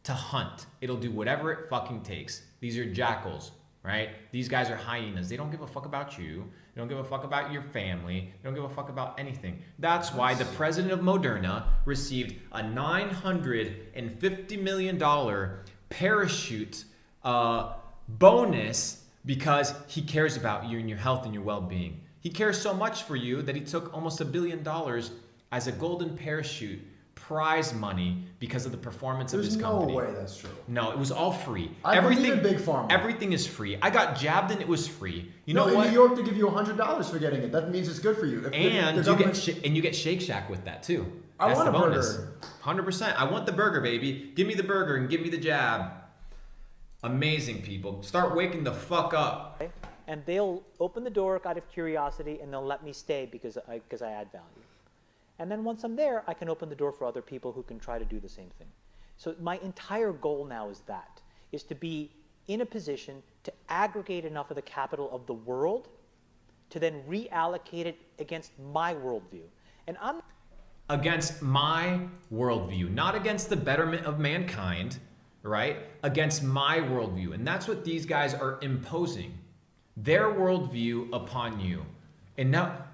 to hunt. It'll do whatever it fucking takes. These are jackals, right? These guys are hyenas. They don't give a fuck about you. They don't give a fuck about your family. They don't give a fuck about anything. That's why the president of Moderna received a $950 million parachute bonus because he cares about you and your health and your well-being. He cares so much for you that he took almost $1 billion as a golden parachute prize money because of the performance of his company. There's no way that's true. No, it was all free. I believe in Big Pharma. Everything is free. I got jabbed and it was free. You know in what? New York, they give you $100 for getting it. That means it's good for you. If And the you get Shake Shack with that too. I That's want the a bonus. burger. 100%. I want the burger, baby. Give me the burger and give me the jab. Amazing, people. Start waking the fuck up. Okay? And they'll open the door out of curiosity and they'll let me stay because I add value. And then once I'm there, I can open the door for other people who can try to do the same thing. So my entire goal now is to be in a position to aggregate enough of the capital of the world to then reallocate it against my worldview. And I'm Against my worldview, not against the betterment of mankind, right? Against my worldview. And that's what these guys are imposing. Their worldview upon you. And now,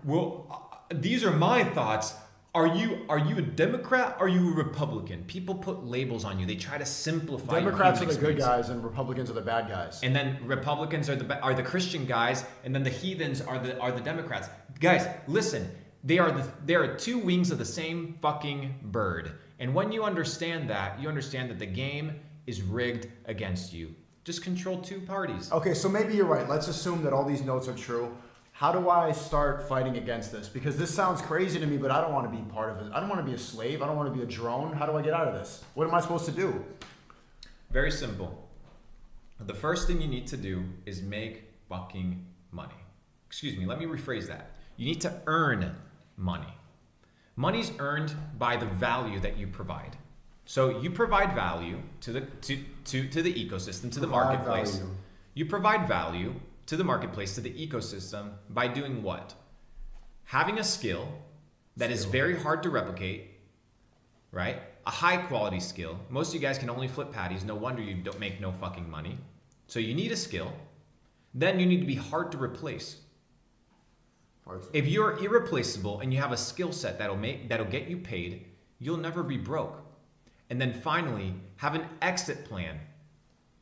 these are my thoughts. Are you a Democrat? Are you a Republican? People put labels on you. They try to simplify. Democrats are your the good experience. guys and Republicans are the bad guys. And then Republicans are the Christian guys, and then the heathens are the Democrats. Guys, listen. They are two wings of the same fucking bird. And when you understand that, you understand that the game is rigged against you. Just control two parties. Okay, so maybe you're right. Let's assume that all these notes are true. How do I start fighting against this? Because this sounds crazy to me, but I don't want to be part of it. I don't want to be a slave. I don't want to be a drone. How do I get out of this? What am I supposed to do? Very simple. The first thing you need to do is make fucking money. Excuse me, let me rephrase that. You need to earn money. Money's earned by the value that you provide. So you provide value to the ecosystem, to the marketplace. Value. You provide value to the marketplace, to the ecosystem by doing what? Having a skill that is very hard to replicate, right? A high quality skill. Most of you guys can only flip patties. No wonder you don't make no fucking money. So you need a skill. Then you need to be hard to replace. If you're irreplaceable and you have a skill set that'll get you paid, you'll never be broke. And then finally, have an exit plan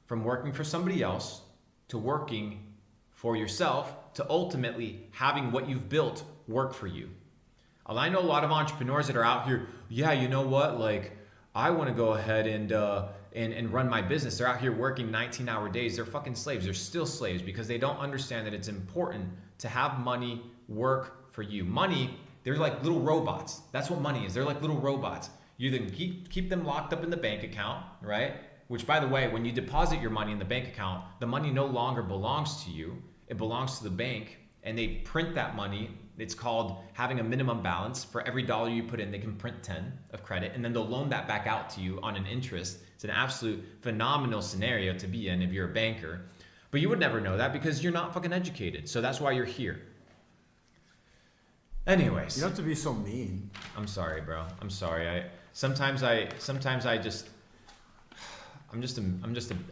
from working for somebody else to working for yourself to ultimately having what you've built work for you. I know a lot of entrepreneurs that are out here, yeah, you know what? Like, I want to go ahead and run my business. They're out here working 19-hour days. They're fucking slaves. They're still slaves because they don't understand that it's important to have money work for you. Money, they're like little robots. That's what money is. They're like little robots. You then keep them locked up in the bank account, right? Which, by the way, when you deposit your money in the bank account, the money no longer belongs to you. It belongs to the bank, and they print that money. It's called having a minimum balance. For every dollar you put in, they can print 10 of credit, and then they'll loan that back out to you on an interest. It's an absolute phenomenal scenario to be in if you're a banker. But you would never know that because you're not fucking educated. So that's why you're here. Anyways. You don't have to be so mean. I'm sorry, bro. I'm sorry. I'm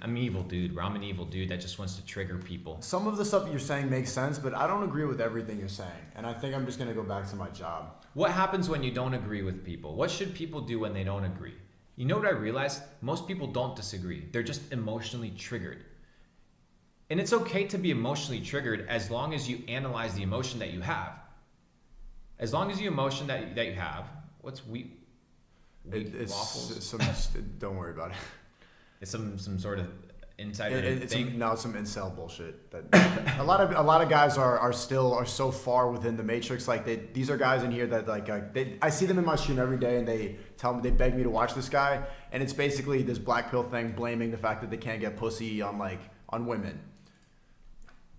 an evil dude, bro. I'm an evil dude that just wants to trigger people. Some of the stuff that you're saying makes sense, but I don't agree with everything you're saying. And I think I'm just going to go back to my job. What happens when you don't agree with people? What should people do when they don't agree? You know what I realized? Most people don't disagree. They're just emotionally triggered. And it's okay to be emotionally triggered as long as you analyze the emotion that you have. As long as the emotion that you have, what's wheat waffles? Don't worry about it. It's some sort of insider thing. No, it's some incel bullshit. That a lot of guys are still so far within the matrix. Like these are guys in here that I see them in my stream every day, and they beg me to watch this guy, and it's basically this black pill thing, blaming the fact that they can't get pussy on women.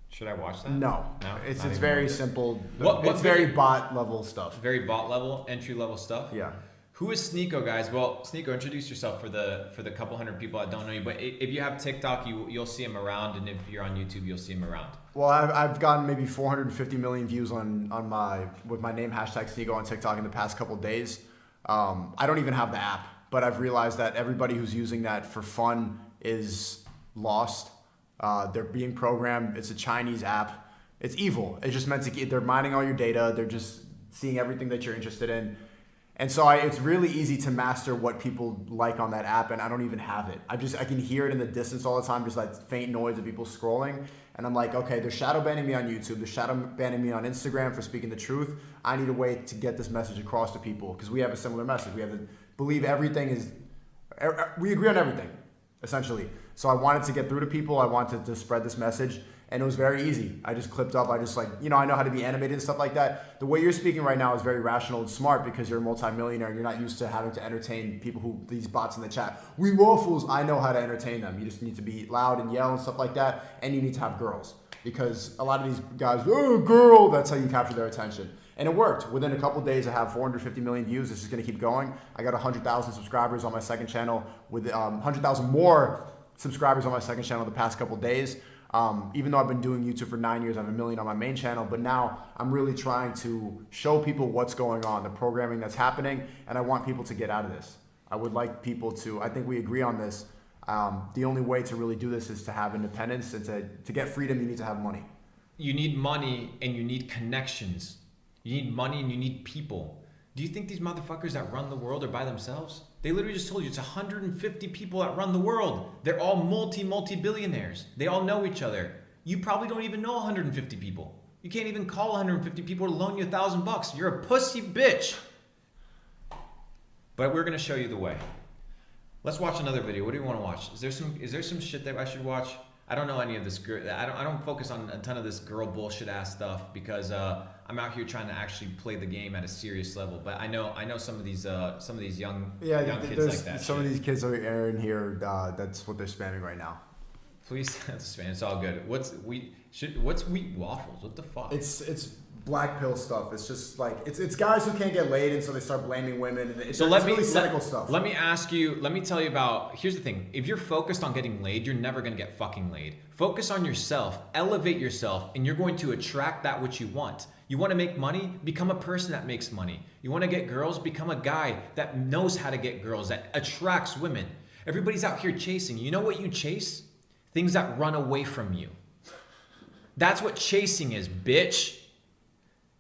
Should I watch that? No, it's very simple. What it's very bot level stuff. Very bot level, entry level stuff. Yeah. Who is Sneako, guys? Well, Sneako, introduce yourself for the couple hundred people that don't know you. But if you have TikTok, you'll see him around, and if you're on YouTube, you'll see him around. Well, I've gotten maybe 450 million views with my name #Sneako on TikTok in the past couple days. I don't even have the app, but I've realized that everybody who's using that for fun is lost. They're being programmed. It's a Chinese app. It's evil. It's just meant to get, they're mining all your data. They're just seeing everything that you're interested in. And so it's really easy to master what people like on that app, and I don't even have it. I can hear it in the distance all the time, just like faint noise of people scrolling. And I'm like, okay, they're shadow banning me on YouTube. They're shadow banning me on Instagram for speaking the truth. I need a way to get this message across to people because we have a similar message. We have to believe everything is, we agree on everything, essentially. So I wanted to get through to people. I wanted to spread this message. And it was very easy. I just clipped up. I just I know how to be animated and stuff like that. The way you're speaking right now is very rational and smart because you're a multimillionaire and you're not used to having to entertain people these bots in the chat. We waffles, I know how to entertain them. You just need to be loud and yell and stuff like that. And you need to have girls because a lot of these guys, oh, girl, that's how you capture their attention. And it worked. Within a couple days, I have 450 million views. This is going to keep going. I got 100,000 subscribers on my second channel with 100,000 more subscribers on my second channel the past couple days. Even though I've been doing YouTube for 9 years, I have 1 million on my main channel, but now I'm really trying to show people what's going on, the programming that's happening, and I want people to get out of this. I would like people to, I think we agree on this, the only way to really do this is to have independence, and to get freedom, you need to have money. You need money and you need connections. You need money and you need people. Do you think these motherfuckers that run the world are by themselves? They literally just told you it's 150 people that run the world. They're all multi-billionaires. They all know each other. You probably don't even know 150 people. You can't even call 150 people to loan you $1,000. You're a pussy bitch. But we're gonna show you the way. Let's watch another video. What do you want to watch? Is there some shit that I should watch? I don't know any of this. I don't focus on a ton of this girl bullshit ass stuff because I'm out here trying to actually play the game at a serious level. But I know some of these young kids like that. Some of these kids are in here. That's what they're spamming right now. Please, that's spam. It's all good. What's wheat waffles? What the fuck? It's black pill stuff. It's just like it's guys who can't get laid, and so they start blaming women. And it's really cynical stuff. Let me tell you about. Here's the thing: if you're focused on getting laid, you're never gonna get fucking laid. Focus on yourself, elevate yourself, and you're going to attract that which you want. You want to make money? Become a person that makes money. You want to get girls? Become a guy that knows how to get girls, that attracts women. Everybody's out here chasing. You know what you chase? Things that run away from you. That's what chasing is, bitch.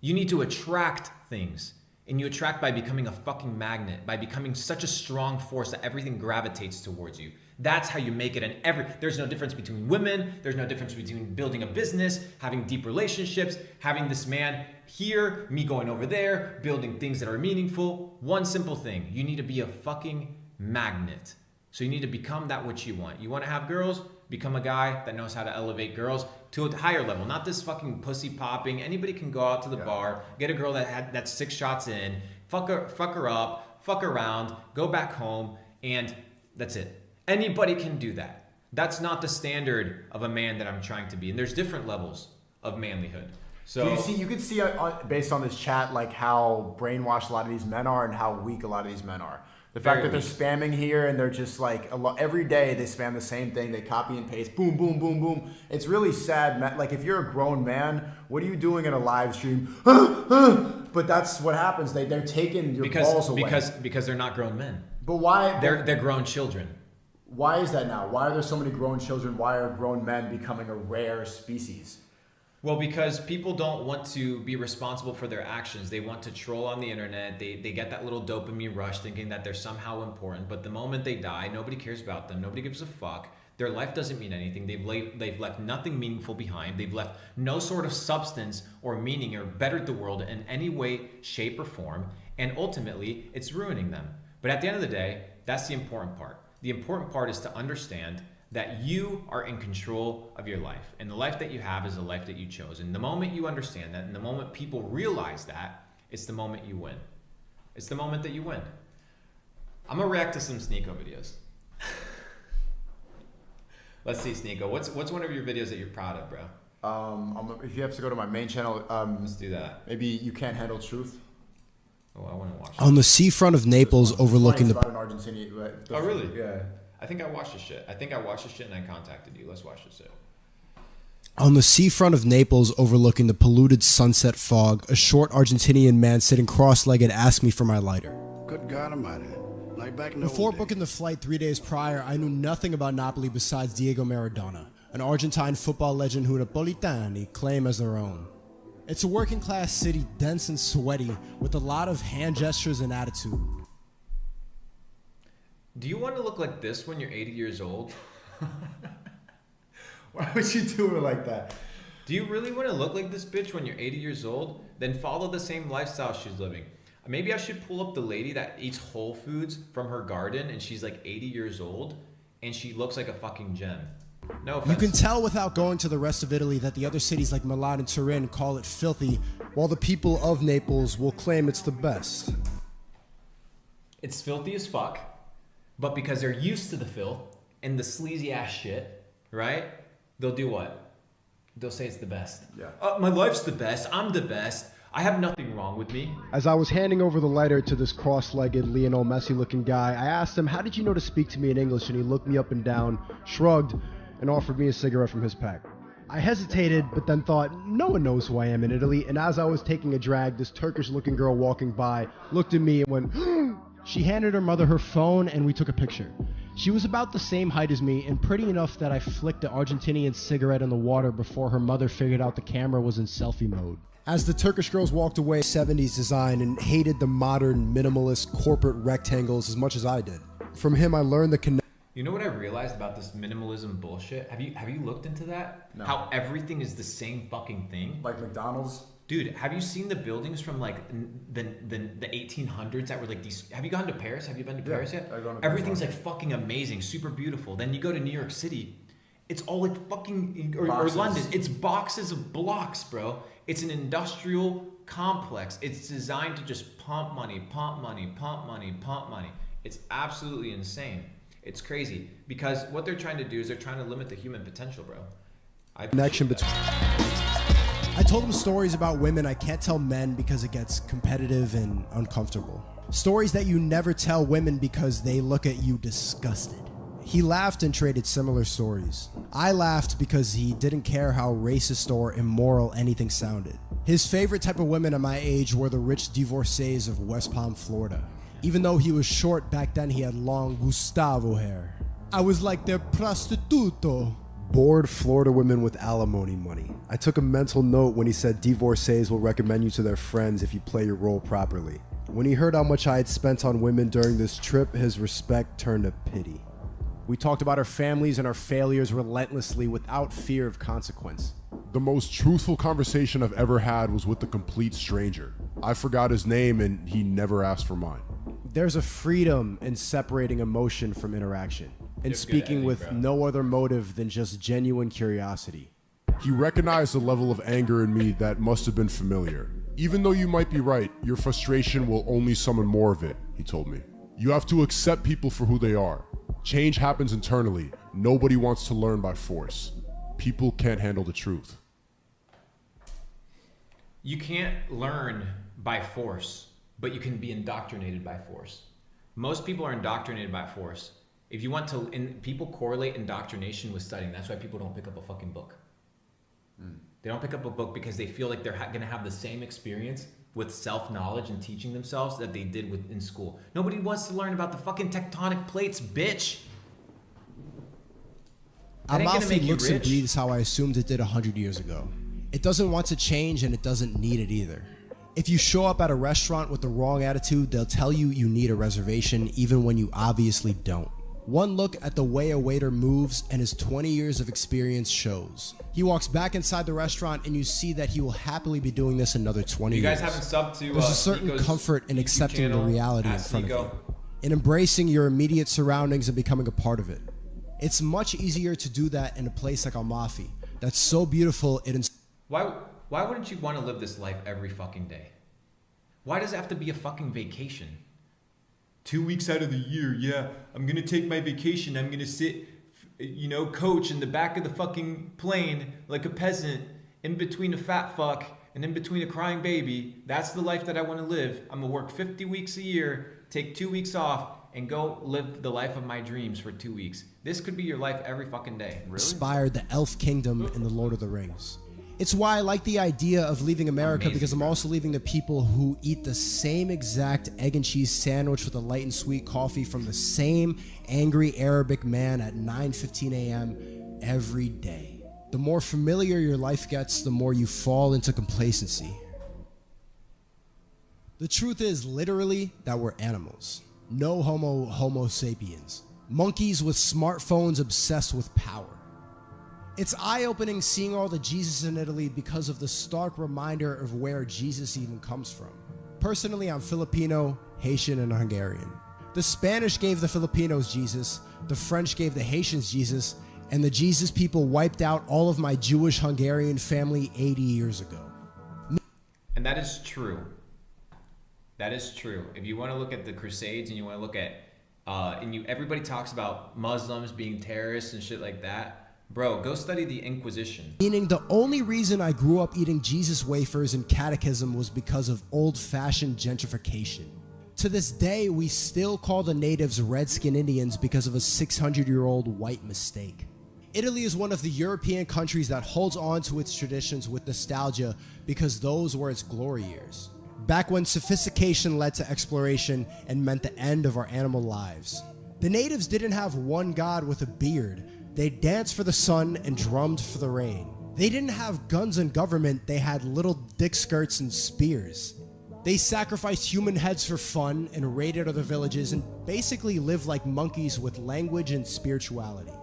You need to attract things. And you attract by becoming a fucking magnet, by becoming such a strong force that everything gravitates towards you. That's how you make it. And there's no difference between women. There's no difference between building a business, having deep relationships, having this man here, me going over there, building things that are meaningful. One simple thing. You need to be a fucking magnet. So you need to become that which you want. You want to have girls? Become a guy that knows how to elevate girls to a higher level. Not this fucking pussy popping. Anybody can go out to the bar, get a girl that's 6 shots in, fuck her up, fuck around, go back home, and that's it. Anybody can do that. That's not the standard of a man that I'm trying to be. And there's different levels of manlyhood. So you can see based on this chat like how brainwashed a lot of these men are and how weak a lot of these men are. The fact that they're spamming here and they're just like every day they spam the same thing. They copy and paste, boom, boom, boom, boom. It's really sad. Like if you're a grown man, what are you doing in a live stream? But that's what happens. They're taking your balls away because they're not grown men. But why? They're grown children. Why is that now? Why are there so many grown children? Why are grown men becoming a rare species? Well, because people don't want to be responsible for their actions. They want to troll on the internet. They get that little dopamine rush thinking that they're somehow important. But the moment they die, nobody cares about them. Nobody gives a fuck. Their life doesn't mean anything. They've left nothing meaningful behind. They've left no sort of substance or meaning or bettered the world in any way, shape, or form. And ultimately, it's ruining them. But at the end of the day, that's the important part. The important part is to understand that you are in control of your life. And the life that you have is the life that you chose. And the moment you understand that, and the moment people realize that, it's the moment you win. It's the moment that you win. I'm gonna react to some Sneako videos. Let's see, Sneako. What's one of your videos that you're proud of, bro? If you have to go to my main channel, let's do that. Maybe You Can't Handle Truth. Oh, I want to watch it. On the seafront of Naples overlooking the... An Argentinian, oh, really? Yeah. I think I watched this shit. And I contacted you. Let's watch this shit. On the seafront of Naples overlooking the polluted sunset fog, a short Argentinian man sitting cross-legged asked me for my lighter. Good God Almighty. Like back in the Before old booking the days. flight 3 days prior, I knew nothing about Napoli besides Diego Maradona. an Argentine football legend who Napolitani claim as their own. It's a working class city, dense and sweaty, with a lot of hand gestures and attitude. Do you want to look like this when you're 80 years old? Why would you do it like that? Do you really want to look like this bitch when you're 80 years old? Then follow the same lifestyle she's living. Maybe I should pull up the lady that eats Whole Foods from her garden and she's like 80 years old and she looks like a fucking gem. No offense. You can tell without going to the rest of Italy that the other cities like Milan and Turin call it filthy, while the people of Naples will claim it's the best. It's filthy as fuck, but because they're used to the filth and the sleazy ass shit, right? They'll do what? They'll say it's the best. Yeah. My life's the best. I'm the best. I have nothing wrong with me. As I was handing over the lighter to this cross-legged Lionel Messi-looking guy, I asked him, how did you know to speak to me in English? And he looked me up and down, shrugged, and offered me a cigarette from his pack. I hesitated, but then thought, no one knows who I am in Italy. And as I was taking a drag, this Turkish-looking girl walking by looked at me and went, She handed her mother her phone, and we took a picture. She was about the same height as me, and pretty enough that I flicked the Argentinian cigarette in the water before her mother figured out the camera was in selfie mode. As the Turkish girls walked away, 70s design and hated the modern, minimalist, corporate rectangles as much as I did. From him, I learned the connection. You know what I realized about this minimalism bullshit? Have you looked into that? No. How everything is the same fucking thing? Like McDonald's? Dude, have you seen the buildings from like the 1800s that were like these? Have you gone to Paris? Have you been to Paris yet? I've gone to Everything's Paris. like fucking amazing, super beautiful. Then you go to New York City, it's all like fucking or Boxes. London. It's boxes of blocks, bro. It's an industrial complex. It's designed to just pump money, pump money, pump money, pump money. It's absolutely insane. It's crazy because what they're trying to do is they're trying to limit the human potential, bro. Connection between. I told him stories about women I can't tell men because it gets competitive and uncomfortable. Stories that you never tell women because they look at you disgusted. He laughed and traded similar stories. I laughed because he didn't care how racist or immoral anything sounded. His favorite type of women at my age were the rich divorcees of West Palm, Florida. Even though he was short back then, he had long Gustavo hair. I was like their prostituto. Bored Florida women with alimony money. I took a mental note when he said divorcees will recommend you to their friends if you play your role properly. When he heard how much I had spent on women during this trip, his respect turned to pity. We talked about our families and our failures relentlessly without fear of consequence. The most truthful conversation I've ever had was with a complete stranger. I forgot his name and he never asked for mine. There's a freedom in separating emotion from interaction, and speaking with no other motive than just genuine curiosity. He recognized the level of anger in me that must have been familiar. Even though you might be right, your frustration will only summon more of it, he told me. You have to accept people for who they are. Change happens internally. Nobody wants to learn by force. People can't handle the truth. You can't learn by force, but you can be indoctrinated by force. Most people are indoctrinated by force. If you want to, people correlate indoctrination with studying. That's why people don't pick up a fucking book. They don't pick up a book because they feel like they're going to have the same experience with self-knowledge and teaching themselves that they did in school. Nobody wants to learn about the fucking tectonic plates, bitch. That ain't gonna make Amalfi you looks and rich. breathes how I assumed it did 100 years ago. It doesn't want to change and it doesn't need it either. If you show up at a restaurant with the wrong attitude, they'll tell you you need a reservation even when you obviously don't. One look at the way a waiter moves and his 20 years of experience shows. He walks back inside the restaurant and you see that he will happily be doing this another 20 You years. guys haven't subbed to There's a certain Sneako's comfort in YouTube accepting the channel, reality in at front of Sneako. you, in embracing your immediate surroundings and becoming a part of it. It's much easier to do that in a place like Amalfi that's so beautiful it Why wouldn't you want to live this life every fucking day? Why does it have to be a fucking vacation? 2 weeks out of the year, yeah, I'm gonna take my vacation. I'm gonna sit, coach in the back of the fucking plane like a peasant in between a fat fuck and in between a crying baby. That's the life that I want to live. I'm gonna work 50 weeks a year, take 2 weeks off, and go live the life of my dreams for 2 weeks. This could be your life every fucking day. inspired the elf kingdom in the Lord of the Rings. It's why I like the idea of leaving America, because I'm also leaving the people who eat the same exact egg and cheese sandwich with a light and sweet coffee from the same angry Arabic man at 9:15 a.m. every day. The more familiar your life gets, the more you fall into complacency. The truth is literally that we're animals. No homo sapiens. Monkeys with smartphones obsessed with power. It's eye-opening seeing all the Jesus in Italy because of the stark reminder of where Jesus even comes from. Personally, I'm Filipino, Haitian, and Hungarian. The Spanish gave the Filipinos Jesus, the French gave the Haitians Jesus, and the Jesus people wiped out all of my Jewish Hungarian family 80 years ago. And that is true. That is true. If you want to look at the Crusades and you want to look at, everybody talks about Muslims being terrorists and shit like that. Bro, go study the Inquisition. Meaning the only reason I grew up eating Jesus wafers and catechism was because of old-fashioned gentrification. To this day, we still call the natives Redskin Indians because of a 600-year-old white mistake. Italy is one of the European countries that holds on to its traditions with nostalgia because those were its glory years. Back when sophistication led to exploration and meant the end of our animal lives. The natives didn't have one god with a beard. They danced for the sun and drummed for the rain. They didn't have guns and government, they had little dick skirts and spears. They sacrificed human heads for fun and raided other villages and basically lived like monkeys with language and spirituality.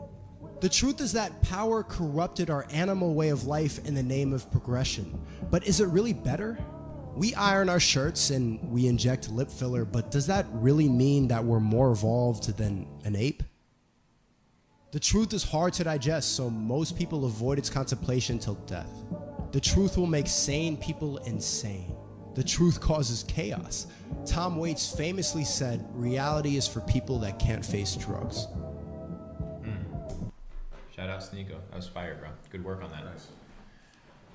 The truth is that power corrupted our animal way of life in the name of progression. But is it really better? We iron our shirts and we inject lip filler, but does that really mean that we're more evolved than an ape? The truth is hard to digest, so most people avoid its contemplation till death. The truth will make sane people insane. The truth causes chaos. Tom Waits famously said, reality is for people that can't face drugs. Shout out Sneako. That was fire, bro. Good work on that. Nice.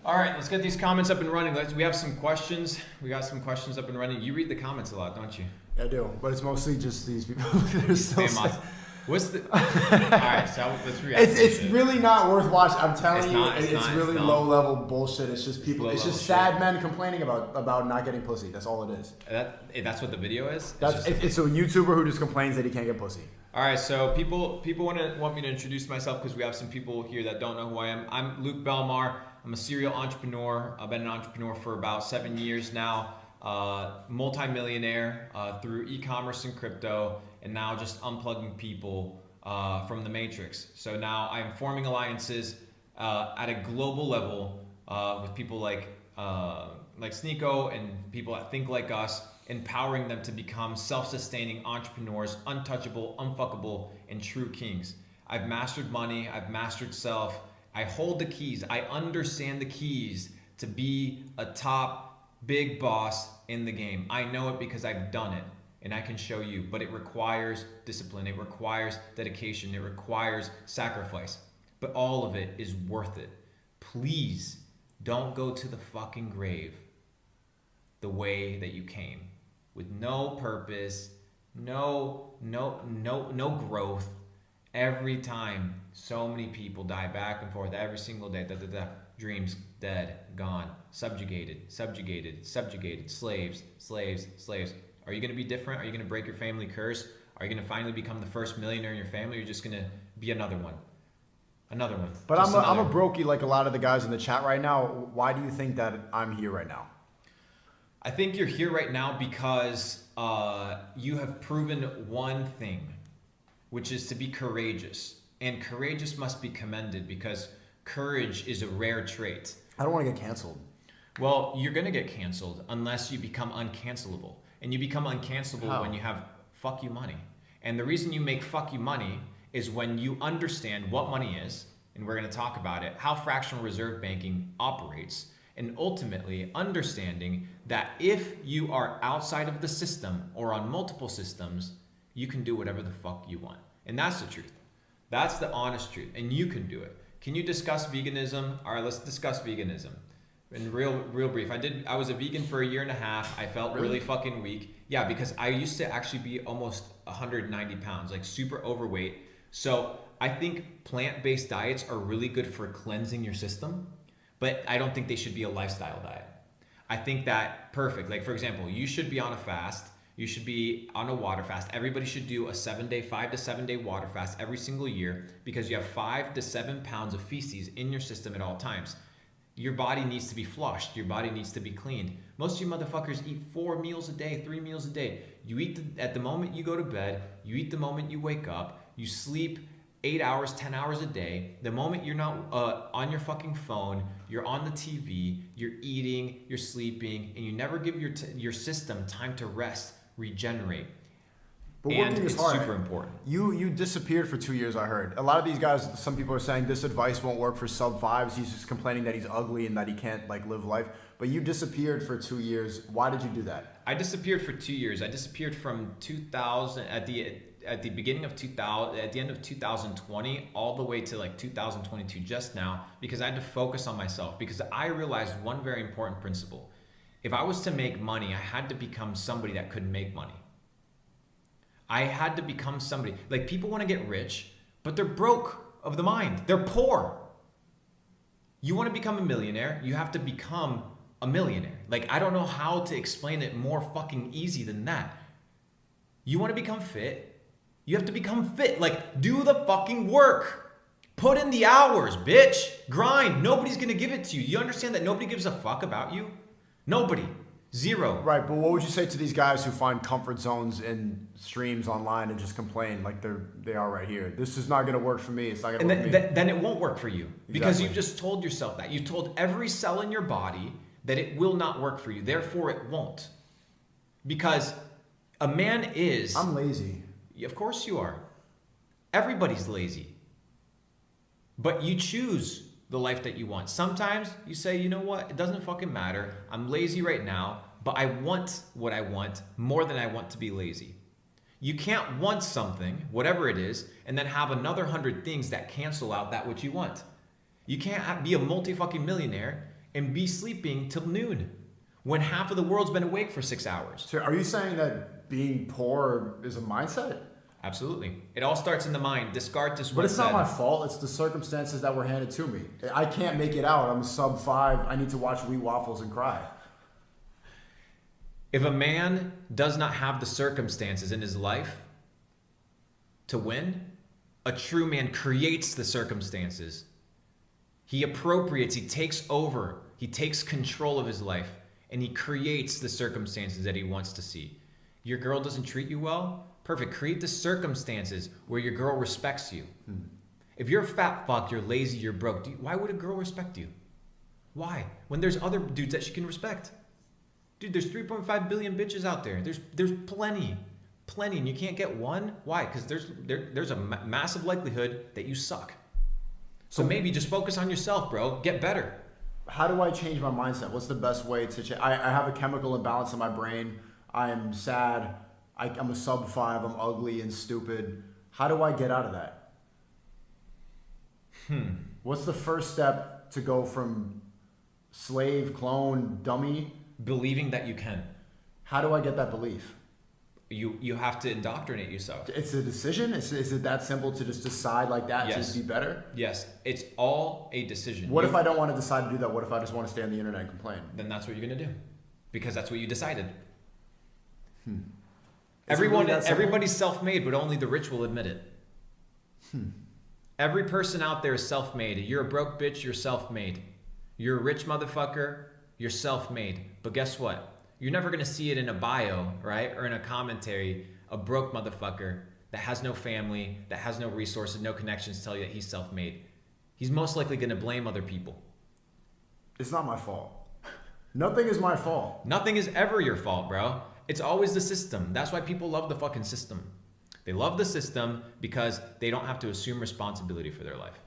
All right, let's get these comments up and running. We have some questions. We got some questions up and running. You read the comments a lot, don't you? Yeah, I do, but it's mostly just these people. They're still What's the? All right, so let's react. It's really not worth watching. I'm telling you, it's really it's low level bullshit. It's just people. It's just sad shit. men complaining about not getting pussy. That's all it is. That's what the video is. It's a YouTuber who just complains that he can't get pussy. All right, so people want me to introduce myself because we have some people here that don't know who I am. I'm Luke Belmar. I'm a serial entrepreneur. I've been an entrepreneur for about 7 years now. Multi-millionaire through e-commerce and crypto, and now just unplugging people from the matrix. So now I am forming alliances at a global level with people like Sneako and people that think like us, empowering them to become self-sustaining entrepreneurs, untouchable, unfuckable, and true kings. I've mastered money. I've mastered self. I hold the keys. I understand the keys to be a top big boss in the game. I know it because I've done it, and I can show you, but it requires discipline. It requires dedication. It requires sacrifice, but all of it is worth it. Please don't go to the fucking grave the way that you came, with no purpose, no growth. Every time, so many people die back and forth every single day. Dreams dead, gone, subjugated, slaves. Are you going to be different? Are you going to break your family curse? Are you going to finally become the first millionaire in your family? Or are you just going to be another one? But I'm a brokey like a lot of the guys in the chat right now. Why do you think that I'm here right now? I think you're here right now because you have proven one thing, which is to be courageous. And courageous must be commended because courage is a rare trait. I don't want to get canceled. Well, you're going to get canceled unless you become uncancelable. And you become uncancelable when you have fuck you money. And the reason you make fuck you money is when you understand what money is, and we're going to talk about it, how fractional reserve banking operates, and ultimately understanding that if you are outside of the system or on multiple systems, you can do whatever the fuck you want. And that's the truth. That's the honest truth. And you can do it. Can you discuss veganism? All right, let's discuss veganism. In real brief, I was a vegan for 1.5 years. I felt really fucking weak. Yeah, because I used to actually be almost 190 pounds, like super overweight. So I think plant-based diets are really good for cleansing your system, but I don't think they should be a lifestyle diet. I think that perfect. Like for example, you should be on a fast. You should be on a water fast. Everybody should do a 7-day, 5 to 7 day water fast every single year because you have 5 to 7 pounds of feces in your system at all times. Your body needs to be flushed. Your body needs to be cleaned. Most of you motherfuckers eat 4 meals a day, 3 meals a day. You eat at the moment you go to bed. You eat the moment you wake up. You sleep 8 hours, 10 hours a day. The moment you're not on your fucking phone, you're on the TV, you're eating, you're sleeping, and you never give your system time to rest, regenerate. But And working is it's hard. super important. You disappeared for 2 years, I heard. A lot of these guys, some people are saying this advice won't work for sub 5s. He's just complaining that he's ugly and that he can't like live life. But you disappeared for 2 years. Why did you do that? I disappeared for 2 years. I disappeared from 2000 at the beginning of 2000, at the end of 2020, all the way to like 2022 just now, because I had to focus on myself because I realized one very important principle. If I was to make money, I had to become somebody that could make money. I had to become somebody. Like, people want to get rich, but they're broke of the mind. They're poor. You want to become a millionaire, you have to become a millionaire. Like, I don't know how to explain it more fucking easy than that. You want to become fit, you have to become fit. Like, do the fucking work. Put in the hours, bitch. Grind. Nobody's going to give it to you. You understand that nobody gives a fuck about you? Nobody. Zero. Right, but what would you say to these guys who find comfort zones in streams online and just complain like they are right here? This is not going to work for me. It's not going to work for me. Then it won't work for you because Exactly. you've just told yourself that. You told every cell in your body that it will not work for you. Therefore, it won't. Because a man is... I'm lazy. Of course you are. Everybody's lazy. But you choose the life that you want. Sometimes you say, you know what? It doesn't fucking matter. I'm lazy right now, but I want what I want more than I want to be lazy. You can't want something, whatever it is, and then have another 100 things that cancel out that which you want. You can't be a multi-fucking millionaire and be sleeping till noon when half of the world's been awake for 6 hours. So are you saying that being poor is a mindset? Absolutely. It all starts in the mind. Descartes But once it's not said, my fault. It's the circumstances that were handed to me. I can't make it out. I'm a sub 5. I need to watch Wheat Waffles and cry. if a man does not have the circumstances in his life to win, a true man creates the circumstances. He appropriates, he takes over, he takes control of his life, and he creates the circumstances that he wants to see. Your girl doesn't treat you well? Perfect. Create the circumstances where your girl respects you. If you're a fat fuck, you're lazy, you're broke, why would a girl respect you? Why? When there's other dudes that she can respect. Dude, there's 3.5 billion bitches out there. There's plenty, and you can't get one. Why? Because there's a massive likelihood that you suck. So maybe just focus on yourself, bro. Get better. How do I change my mindset? What's the best way to change? I have a chemical imbalance in my brain. I'm sad. I'm a sub 5. I'm ugly and stupid. How do I get out of that? What's the first step to go from slave, clone, dummy? Believing that you can. How do I get that belief? You have to indoctrinate yourself. It's a decision? Is it that simple to just decide like that Yes. to be better? Yes, it's all a decision. What if I don't want to decide to do that? What if I just want to stay on the internet and complain? Then that's what you're gonna do, because that's what you decided. Is it really that simple? Everybody's self-made, but only the rich will admit it. Every person out there is self-made. You're a broke bitch, you're self-made. You're a rich motherfucker, you're self-made. But guess what? You're never gonna see it in a bio, right? Or in a commentary, a broke motherfucker that has no family, that has no resources, no connections tell you that he's self-made. He's most likely gonna blame other people. It's not my fault. Nothing is my fault. Nothing is ever your fault, bro. It's always the system. That's why people love the fucking system. They love the system because they don't have to assume responsibility for their life.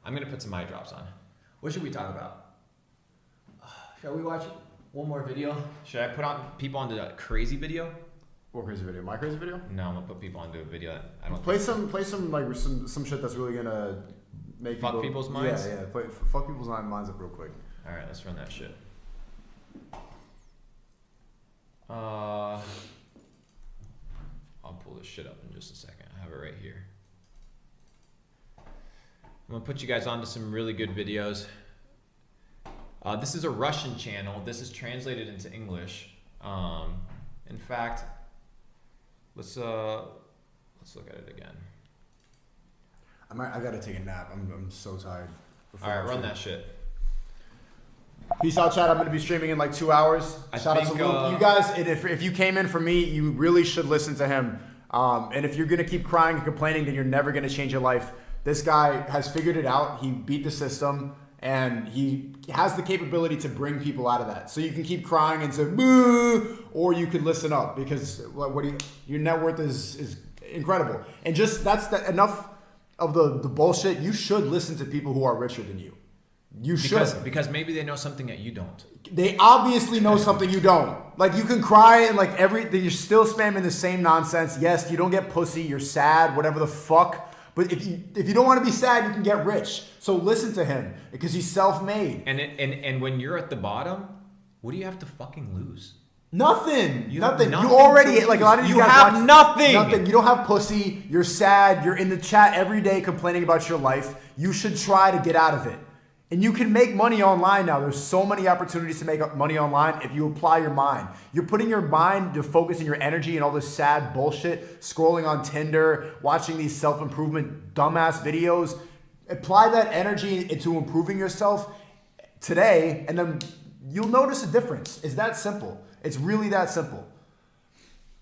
I'm gonna put some eye drops on. What should we talk about? Shall we watch one more video? Should I put on people onto a crazy video? What crazy video? My crazy video? No, I'm gonna put people onto a video that I don't Play some like some shit that's really gonna make Fuck people's minds? Yeah. Fuck people's minds up real quick. All right, let's run that shit. I'll pull this shit up in just a second. I have it right here. I'm gonna put you guys onto some really good videos. This is a Russian channel. This is translated into English. In fact, Let's look at it again. I gotta take a nap. I'm so tired. All right, run that shit. Peace out, chat. I'm gonna be streaming in like 2 hours. Shout out to Luke. You guys, if you came in for me, you really should listen to him. And if you're gonna keep crying and complaining, then you're never gonna change your life. This guy has figured it out. He beat the system, and he has the capability to bring people out of that. So you can keep crying and say boo, or you could listen up because your net worth is incredible. And just enough of the bullshit. You should listen to people who are richer than you. Because maybe they know something that you don't. They obviously know something you don't. Like, you can cry and like you're still spamming the same nonsense. Yes, you don't get pussy. You're sad. Whatever the fuck. But if you don't want to be sad, you can get rich. So listen to him because he's self-made. And when you're at the bottom, what do you have to fucking lose? Nothing. Nothing. You already, like a lot of these you guys have watch, nothing. Nothing. You don't have pussy. You're sad. You're in the chat every day complaining about your life. You should try to get out of it. And you can make money online now. There's so many opportunities to make money online if you apply your mind. You're putting your mind to focus and your energy and all this sad bullshit, scrolling on Tinder, watching these self-improvement dumbass videos. Apply that energy into improving yourself today, and then you'll notice a difference. It's that simple. It's really that simple.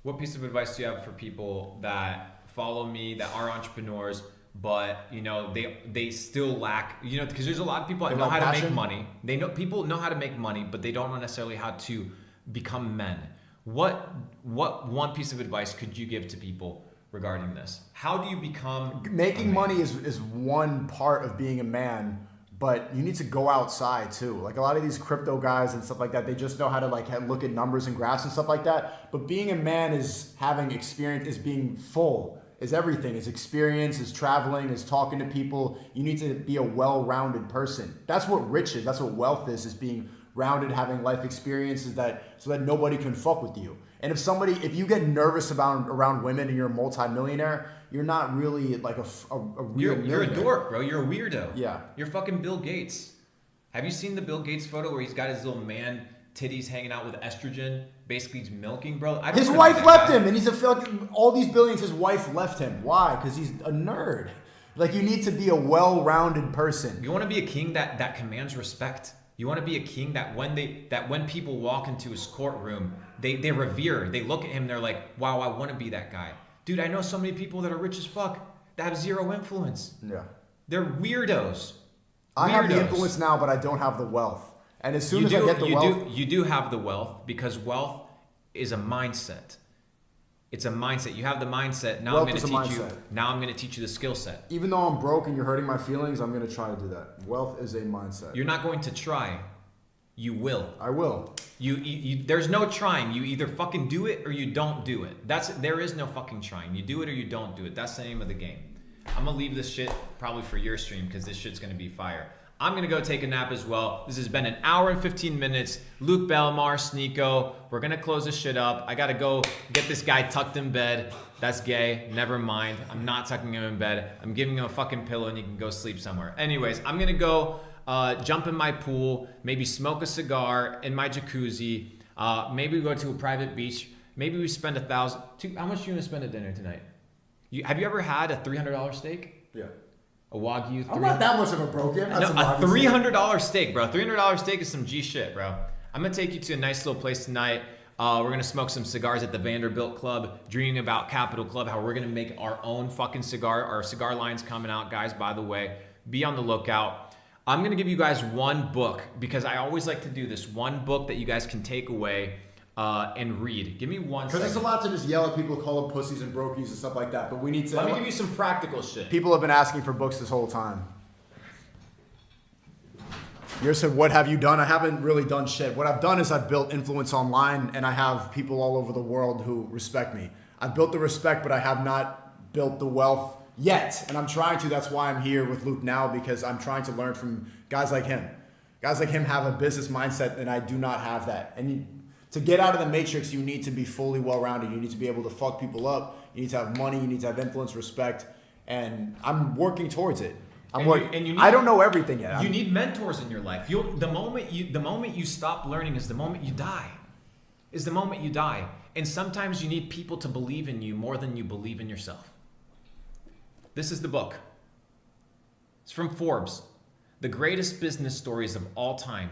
What piece of advice do you have for people that follow me, that are entrepreneurs, but they still lack, because there's a lot of people that know how to make money. People know how to make money, but they don't know necessarily how to become men. What one piece of advice could you give to people regarding this? How do you become making money is one part of being a man, but you need to go outside too. Like a lot of these crypto guys and stuff like that, they just know how to look at numbers and graphs and stuff like that. But being a man is having experience, is being full. Is everything, is experience, is traveling, is talking to people. You need to be a well-rounded person. That's what rich is. That's what wealth is being rounded, having life experiences so that nobody can fuck with you. And if you get nervous around women and you're a multi-millionaire, you're not really like a real You're a dork, bro. You're a weirdo. Yeah. You're fucking Bill Gates. Have you seen the Bill Gates photo where he's got his little man titties hanging out with estrogen? Basically, he's milking, bro. His wife left him, and he's all these billions. His wife left him. Why? Because he's a nerd. Like, you need to be a well-rounded person. You want to be a king that commands respect. You want to be a king that when people walk into his courtroom, they revere. They look at him. They're like, wow, I want to be that guy. Dude, I know so many people that are rich as fuck that have zero influence. Yeah. They're weirdos. I have the influence now, but I don't have the wealth. And as soon as I get the wealth... You do have the wealth, because wealth is a mindset. It's a mindset. You have the mindset. Now I'm going to teach you the skill set. Even though I'm broke and you're hurting my feelings, I'm going to try to do that. Wealth is a mindset. You're not going to try. You will. I will. There's no trying. You either fucking do it or you don't do it. There is no fucking trying. You do it or you don't do it. That's the name of the game. I'm going to leave this shit probably for your stream, because this shit's going to be fire. I'm going to go take a nap as well. This has been an hour and 15 minutes. Luke, Belmar, Sneako. We're going to close this shit up. I got to go get this guy tucked in bed. That's gay. Never mind. I'm not tucking him in bed. I'm giving him a fucking pillow and he can go sleep somewhere. Anyways, I'm going to go jump in my pool, maybe smoke a cigar in my jacuzzi. Maybe go to a private beach. Maybe we spend $1,000. How much are you going to spend at dinner tonight? Have you ever had a $300 steak? Yeah. A Wagyu. I'm not that much of a broke. Yeah, no, a $300 steak, bro. $300 steak is some G shit, bro. I'm gonna take you to a nice little place tonight. We're gonna smoke some cigars at the Vanderbilt Club, dreaming about Capital Club, how we're gonna make our own fucking cigar. Our cigar line's coming out, guys, by the way. Be on the lookout. I'm gonna give you guys one book, because I always like to do this. One book that you guys can take away and read. Give me one second. Because it's a lot to just yell at people, call them pussies and brokies and stuff like that. But we need to... Let me give you some practical shit. People have been asking for books this whole time. You said, what have you done? I haven't really done shit. What I've done is I've built influence online, and I have people all over the world who respect me. I've built the respect, but I have not built the wealth yet. And I'm trying to. That's why I'm here with Luke now, because I'm trying to learn from guys like him. Guys like him have a business mindset, and I do not have that. And to get out of the matrix, you need to be fully well-rounded. You need to be able to fuck people up. You need to have money. You need to have influence, respect. And I'm working towards it. I don't know everything yet. You need mentors in your life. The moment you stop learning is the moment you die. And sometimes you need people to believe in you more than you believe in yourself. This is the book. It's from Forbes. The greatest business stories of all time,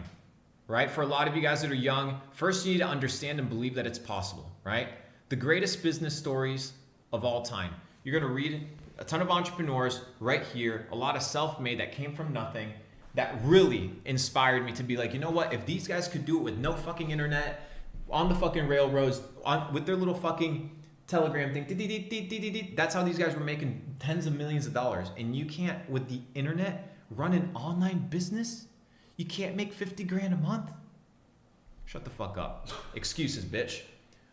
right? For a lot of you guys that are young, first you need to understand and believe that it's possible, right? The greatest business stories of all time. You're gonna read a ton of entrepreneurs right here, a lot of self-made that came from nothing, that really inspired me to be like, you know what? If these guys could do it with no fucking internet, on the fucking railroads, with their little fucking Telegram thing, that's how these guys were making tens of millions of dollars. And you can't, with the internet, run an online business? You can't make 50 grand a month? Shut the fuck up. Excuses, bitch.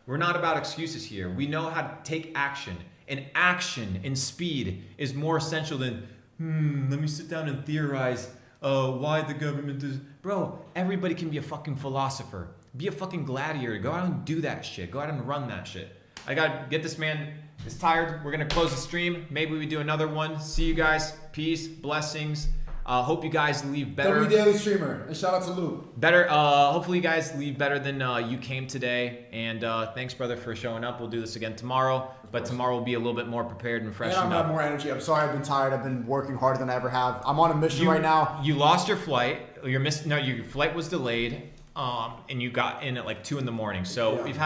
We're not about excuses here. We know how to take action. And action and speed is more essential than, let me sit down and theorize why the government is... Bro, everybody can be a fucking philosopher. Be a fucking gladiator. Go out and do that shit. Go out and run that shit. I gotta get this man is tired. We're gonna close the stream. Maybe we do another one. See you guys. Peace, blessings. Hope you guys leave better. Daily streamer, and shout out to Luke. Better. Hopefully you guys leave better than you came today. And thanks, brother, for showing up. We'll do this again tomorrow, but tomorrow will be a little bit more prepared and freshened And I'm gonna up. have more energy. I'm sorry, I've been tired. I've been working harder than I ever have. I'm on a mission right now. You lost your flight. Your flight was delayed, and you got in at like 2 a.m. So Yeah. we've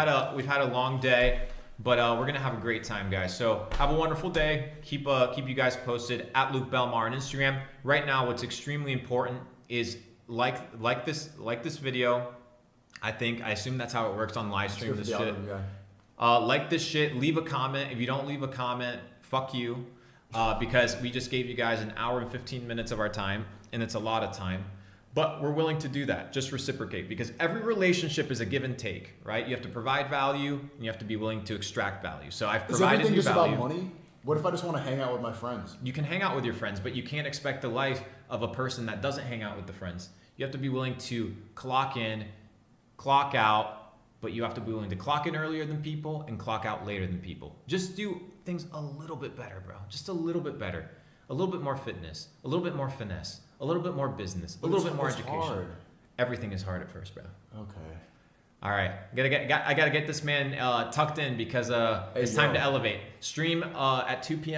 had a long day. But we're gonna have a great time, guys. So have a wonderful day. Keep you guys posted at Luke Belmar on Instagram. Right now, what's extremely important is like this video. I assume that's how it works on live stream. This shit. Like this shit. Leave a comment. If you don't leave a comment, fuck you, because we just gave you guys an hour and 15 minutes of our time, and it's a lot of time. But we're willing to do that. Just reciprocate, because every relationship is a give and take, right? You have to provide value, and you have to be willing to extract value. So I've provided you value. Is everything just about money? What if I just want to hang out with my friends? You can hang out with your friends, but you can't expect the life of a person that doesn't hang out with the friends. You have to be willing to clock in, clock out, but you have to be willing to clock in earlier than people and clock out later than people. Just do things a little bit better, bro. Just a little bit better. A little bit more fitness, a little bit more finesse, a little bit more business, a little bit more education. Hard. Everything is hard at first, bro. Okay. All right, I gotta get this man tucked in because it's time to elevate. Stream at 2 p.m.